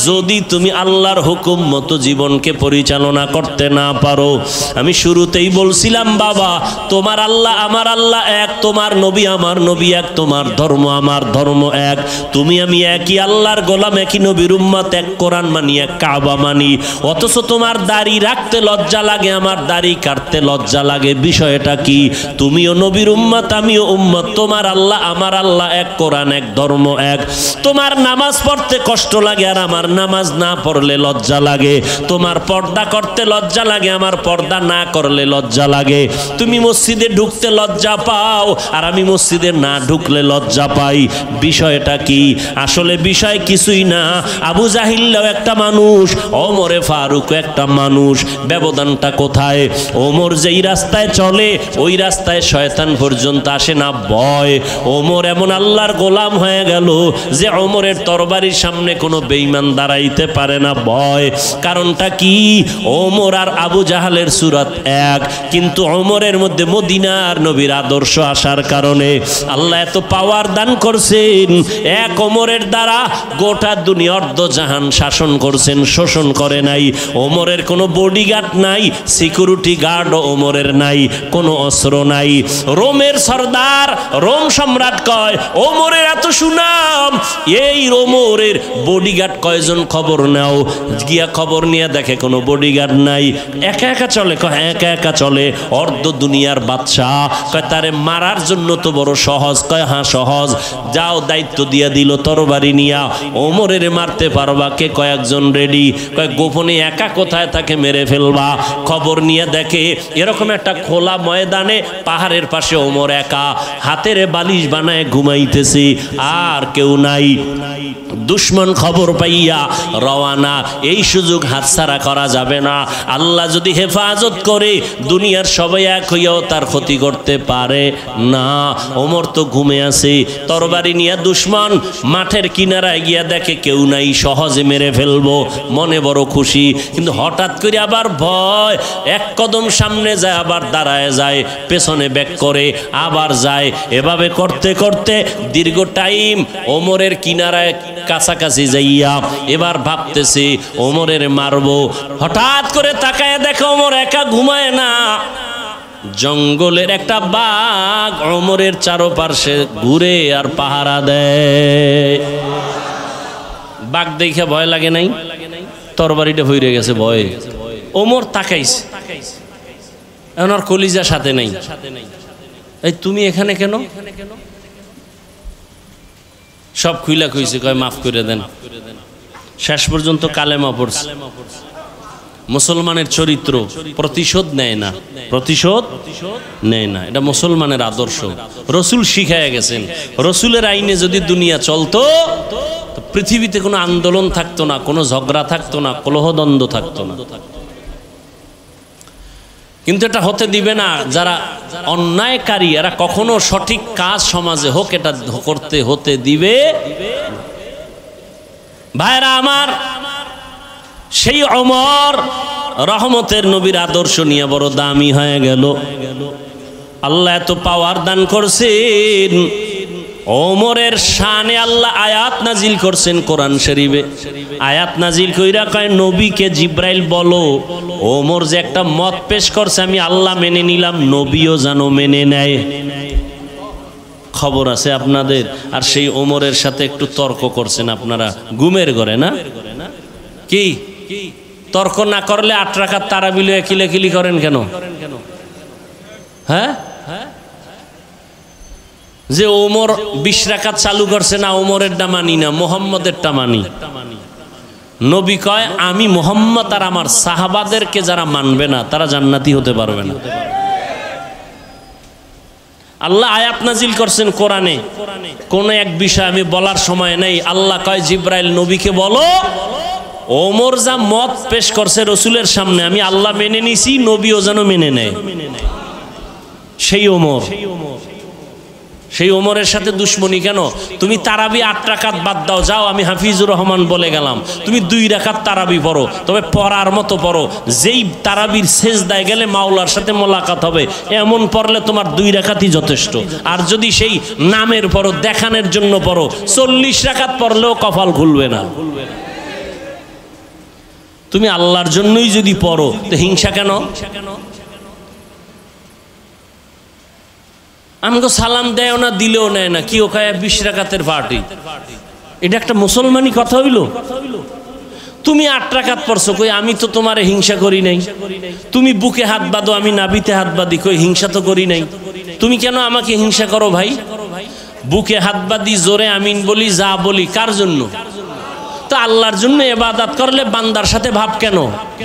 যদি তুমি আল্লাহর হুকুম মতো জীবনকে পরিচালনা করতে না পারো। আমি শুরুতেই বলছিলাম বাবা, তোমার আল্লাহ আমার আল্লাহ এক, তোমার নবী আমার নবী এক, তোমার ধর্ম আমার ধর্ম এক, তুমি আমি একই আল্লাহর গোলাম, একই নবীর উম্মত, এক কোরআন মানি, এক কাবা মানি। অথচ তোমার দাড়ি রাখতে লজ্জা লাগে, আমার দাড়ি কাটতে লজ্জা লাগে। বিষয়টা কি? তুমিও নবীর উম্মত, আমিও উম্মত, তোমার আল্লাহ আমার আল্লাহ এক, কোরআন এক, ধর্ম এক। তোমার নামাজ পড়তে কষ্ট লাগে আর আমার নামাজ না পড়লে লজ্জা লাগে। তোমার পর্দা করতে লজ্জা লাগে, আমার পর্দা না করলে লজ্জা লাগে। তুমি মসজিদে ঢুকতে লজ্জা পাও আর আমি মসজিদে না ঢুকলে লজ্জা পাই। বিষয়টা কি? আসলে বিষয় কিছুই না, আবু জাহিল্লাও একটা মানুষ, ওমরে ফারুকও একটা মানুষ। ব্যবধানটা কোথায়? ওমর যেই রাস্তায় চলে ওই রাস্তায় শয়তান পর্যন্ত আসে না, ভয়। ওমর এমন আল্লাহর গোলাম হয়ে গেল যে ওমরের তরবারির সামনে কোনো বেঈমান দাঁড়াইতে পারে না, ভয়। কারণটা কি? ওমর আর আবু জাহালের সুরাত এক, কিন্তু ওমরের মধ্যে মদিনার নবীর আদর্শ আসার কারণে আল্লাহ এত পাওয়ার দান করছেন। এক ওমরের দ্বারা গোটা দুনিয়া অর্ধ জাহান শাসন করছেন, শোষণ করে নাই। ওমরের কোনো বডিগার্ড নাই, সিকিউরিটি গার্ড ওমরের নাই, কোনো অস্ত্র নাই। রোমের সর্দার, রোম সম্রাট কয় ওমরের এত সুনাম, এই ওমরের বডিগার্ড কয়জন? খবর নাও। গিয়া খবর নিয়ে দেখে কোনো বডিগার্ড নাই, একা একা চলে। কয় একা একা চলে, অর্ধ দুনিয়ার বাদশাহ। কয় তারে মারার জন্য তো বড় সহজ। কয় হ্যাঁ সহজ, যাও দায়িত্ব দিয়ে দিল তরবারি নিয়া, ওমরের মারতে পারবা কে? কয়েকজন রেডি। কয় গোপনে একা কোথায় তাকে মেরে ফেলবা? খবর নিয়ে দেখে এরকম একটা খোলা ময়দানে পাহাড়ের পাশে ওমর একা, হাতের বালিশ বানায় ঘুমাইতেছে, আর কেউ নাই। দুশ্মন খবর পাইয়া রওয়ানা। এই সুযোগ হাতছাড়া করা যাবে না। আল্লাহ যদি হেফাজত করে দুনিয়ার সবাই এক হইয়াও তার ক্ষতি করতে পারে না। ওমর তো ঘুমে আছে, তরবারি নিয়ে দুশ্মন মাঠের কিনারায় গিয়া দেখে কেউ নাই, সহজে মেরে ফেলবো, মনে বড় খুশি। কিন্তু হঠাৎ করে আবার ভয়, এক কদম সামনে যায় আবার দাঁড়ায় যায়, পেছনে ব্যাক করে আবার যায়। এভাবে করতে করতে দীর্ঘ টাইম ওমরের কিনারায় কাছাকাছি যাইয়া এবার ভাবতেছি ওমরের মারবো। হঠাৎ করে তাকায় দেখে ওমর একা ঘুমায় না, জঙ্গলের একটা বাঘ ওমরের চারপাশে ঘুরে আর পাহারা দেয়। বাঘ দেখে ভয় লাগে নাই? তরবারিটা ভইরে গেছে ভয়ে। ওমর তাকাইছে, এখন আর কলিজা সাথে নাই। এই তুমি এখানে কেন? সব খুইলা কইছে, কয় মাফ করে দেন। শেষ পর্যন্ত কালেমা পড়ছে। মুসলমানের চরিত্র প্রতিশোধ নেয় না, প্রতিশোধ নেয় না, এটা মুসলমানের আদর্শ। রসুল শিখায় গেছেন, রসুলের আইনে যদি দুনিয়া চলতো পৃথিবীতে কোনো আন্দোলন থাকতো না, কোনো ঝগড়া থাকতো না, কলহদ্বন্দ্ব থাকতো না। কিন্তু এটা হতে দিবে না। যারা অন্যায়কারী এরা কখনো সঠিক কাজ সমাজে হোক এটা করতে হতে দিবে। ভাইরা আমার, সেই ওমর রহমতের নবীর আদর্শ নিয়ে বড় দামি হয়ে গেল। আল্লাহ এত পাওয়ার দান করছেন, ওমরের শানে আল্লাহ আয়াত নাজিল করছেন কোরআন শরীফে। আয়াত নাজিল কইরা কয় নবীকে জিব্রাইল বলো ওমর যে একটা মত পেশ করছে আমি আল্লাহ মেনে নিলাম, নবীও যেন মেনে নেয়। খবর আছে আপনাদের? আর সেই ওমরের সাথে একটু তর্ক করছেন আপনারা ঘুমের ঘরে, না কি? তর্ক না করলে 8 রাকাত তারাবি লয়ে কিলাকিলি করেন কেন? হ্যাঁ, যে ওমর 20 রাকাত চালু করছে না, ওমরেরটা মানি না, মুহাম্মদেরটা মানি। নবী কয় আমি মুহাম্মদ আর আমার সাহাবাদেরকে যারা মানবে না তারা জান্নাতি হতে পারবে না। আল্লাহ আয়াত নাজিল করছেন কোরআনে, কোন এক বিষয় আমি বলার সময় নেই। আল্লাহ কয় জিব্রাইল নবীকে বলো ওমর যা মত পেশ করছে রসুলের সামনে আমি আল্লাহ মেনে নিছি, নবীও যেন মেনে নেয়। সেই ওমর, সেই ওমরের সাথে দুশ্মনী কেন? তুমি তারাবি 8 রাকাত বাদ দাও, যাও আমি হাফিজুর রহমান বলে গেলাম, তুমি 2 রাকাত তারাবি পড়ো, তবে পড়ার মতো পড়ো। যেই তারাবির সেজদায় গেলে মাওলার সাথে মোলাকাত হবে এমন পড়লে তোমার 2 রাকাতই যথেষ্ট। আর যদি সেই নামের পড়ো, দেখানোর জন্য পড়ো, 40 রাকাত পড়লেও কপাল খুলবে না। তুমি আল্লাহর জন্যই যদি পড়ো তো হিংসা কেন? আমাকে সালাম দেয় না, দিলেও নেয় না, কি ওখানে 20 রাকাতের পার্টি। এটা একটা মুসলমানি কথা হইল? তুমি 8 রাকাত পড়ছো, কই আমি তো তোমারে হিংসা করি নাই। তুমি বুকে হাত বাঁধো, আমি নাভিতে হাত বাঁধি, কই হিংসা তো করি নাই। তুমি কেন আমাকে হিংসা করো ভাই? বুকে হাত বাঁধি, জোরে আমিন বলি, যা বলি কার জন্য? তো আল্লাহর জন্য ইবাদত করলে বান্দার সাথে ভাব কেন?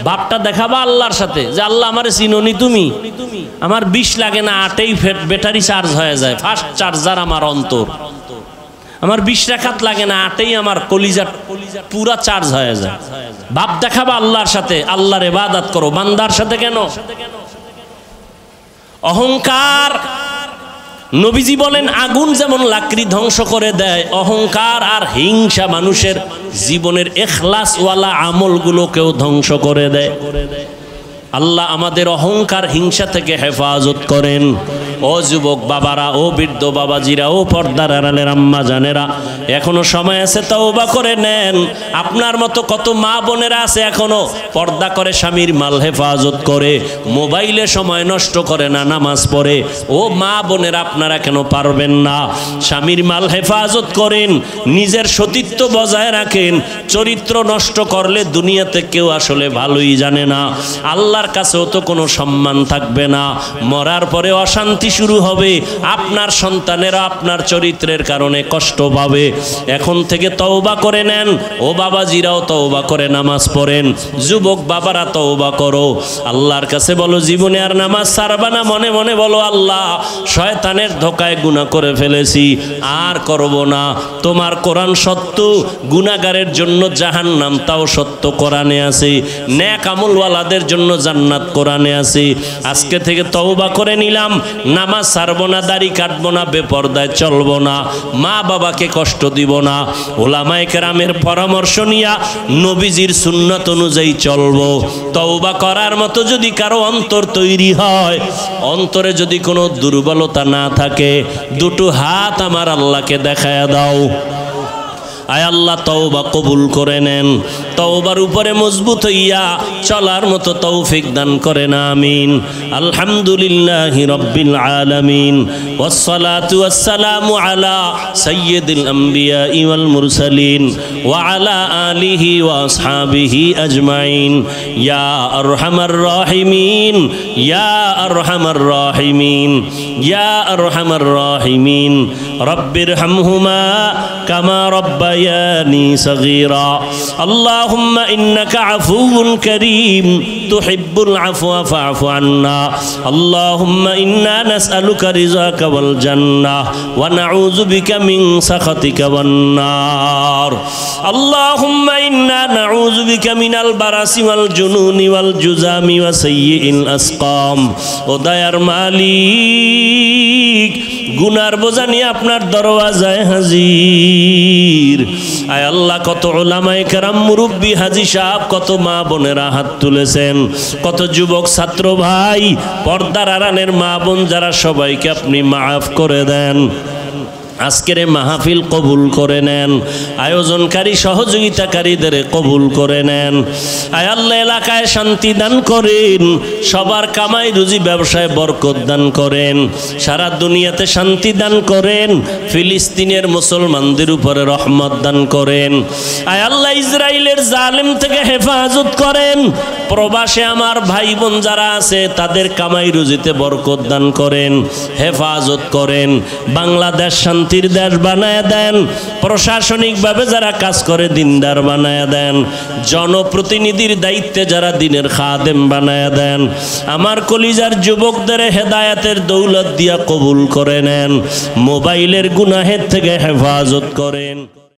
ভাবটা দেখাবা আল্লাহর সাথে যে আল্লাহ আমারে চিনোনি তুমি। আমার 20 লাগে না, 8এই ব্যাটারি চার্জ হয়ে যায়, ফাস্ট চার্জার আমার অন্তর। আমার 20 রাকাত লাগে না, 8এই আমার কলিজা পুরা চার্জ হয়ে যায়। ভাব দেখাবা আল্লাহর সাথে, আল্লাহর ইবাদত করো, বান্দার সাথে কেন? অহংকার, নবীজি বলেন আগুন যেমন লাকড়ি ধ্বংস করে দেয়, অহংকার আর হিংসা মানুষের জীবনের ইখলাসওয়ালা আমলগুলোকেও ধ্বংস করে দেয়। আল্লাহ আমাদের অহংকার হিংসা থেকে হেফাজত করেন। ও যুবক বাবারা, ও বৃদ্ধ বাবাজিরা, ও পর্দার আড়ালের আম্মা জানেরা, এখনো সময় আছে, তওবা করে নেন। আপনার মতো কত মা বোনেরা আছে এখনো পর্দা করে, স্বামীর মাল হেফাজত করে, মোবাইলে সময় নষ্ট করে না, নামাজ পড়ে। ও মা বোনেরা, আপনারা কেন পারবেন না? স্বামীর মাল হেফাজত করেন, নিজের সতীত্ব বজায় রাখেন। চরিত্র নষ্ট করলে দুনিয়াতে কেউ আসলে ভালোই জানে না, আল্লাহর কাছেও তো কোনো সম্মান থাকবে না। মরার পরে অশান্তি শুরু হবে, আপনার সন্তানেরা আপনার চরিত্রের কারণে কষ্ট পাবে। এখন থেকে তওবা করে নেন। ও বাবাজিরাও তওবা করে নামাজ পড়েন, যুবক বাবারা তওবা করো, আল্লাহর কাছে বলো জীবনে আর নামাজ ছাড়বা না। মনে মনে বলো, আল্লাহ শয়তানের ধোকায় গুনাহ করে ফেলেছি, আর করব না। তোমার কোরআন সত্য, গুনাহগারের জন্য জাহান্নাম তাও সত্য, কোরআনে আছে। নেক আমলওয়ালাদের জন্য জান্নাত কোরআনে আছে। আজকে থেকে তওবা করে নিলাম, নামাজ ছাড়বো না, দাড়ি কাটবো না, বেপরদায় চলবো না, মা বাবাকে কষ্ট দিব না, ওলামায়ে কেরামের পরামর্শ নিয়া নবীজির সুন্নাত অনুযায়ী চলবো। তওবা করার মতো যদি কারো অন্তর তৈরি হয়, অন্তরে যদি কোনো দুর্বলতা না থাকে, দুটো হাত আমার আল্লাহকে দেখায়া দাও। আয় আল্লাহ, তওবা কবুল করে নেন। তওবার উপরে মজবুত হইয়া চলার মতো তৌফিক দান করেন, আমিন। আলহামদুলিল্লাহি রাব্বিল আলামিন, ওয়াসসালাতু ওয়াসসালামু আলা সাইয়্যিদিল আমবিয়া ওয়াল মুরসালিন ওয়া আলা আলিহি ওয়া আসহাবিহি আজমাইন। ইয়া আরহামার রাহিমিন, ইয়া আরহামার রাহিমিন, ইয়া আরহামার রাহিমিন। রব্বিরহামহুমা কামা রব্বায়ানি সগীরা। اللهم إنك عفو كريم تحب العفو فاعف عنا. اللهم إنا نسألك رضاك والجنة ونعوذ بك من سخطك والنار. اللهم إنا نعوذ بك من البرص والجنون والجذام وسيء الأسقام. وديار মালিক, গুনার বোঝা নিয়ে আপনার দরওয়াজায় হাজির। আয় আল্লাহ, কত উলামায়ে কেরাম, মুরব্বী, হাজী সাহেব, কত মা বোনেরা হাত তুলেছেন, কত যুবক ছাত্র ভাই, পর্দার আড়ালের মা বোন যারা, সবাইকে আপনি মাফ করে দেন। আজকের মাহফিল কবুল করে নেন, আয়োজনকারী সহযোগিতাকারীদের কবুল করে নেন। আয় আল্লাহ, এলাকায় শান্তি দান করেন, সবার কামাই রুজি ব্যবসায় বরকত দান করেন, সারা দুনিয়াতে শান্তি দান করেন, ফিলিস্তিনের মুসলমানদের উপরে রহমত দান করেন। আয় আল্লাহ, ইসরায়েলের জালেম থেকে হেফাজত করেন, প্রবাসে আমার ভাই বোন যারা আছে তাদের কামাই রুজিতে বরকত দান করেন, হেফাজত করেন। বাংলাদেশ শান্তির দেশ বানায় দেন, প্রশাসনিকভাবে যারা কাজ করে দিনদার বানায় দেন, জনপ্রতিনিধির দায়িত্বে যারা দিনের খাদেম বানায় দেন। আমার কলিজার যুবকদের হেদায়েতের দৌলত দিয়া কবুল করে নেন, মোবাইলের গুনাহের থেকে হেফাজত করেন।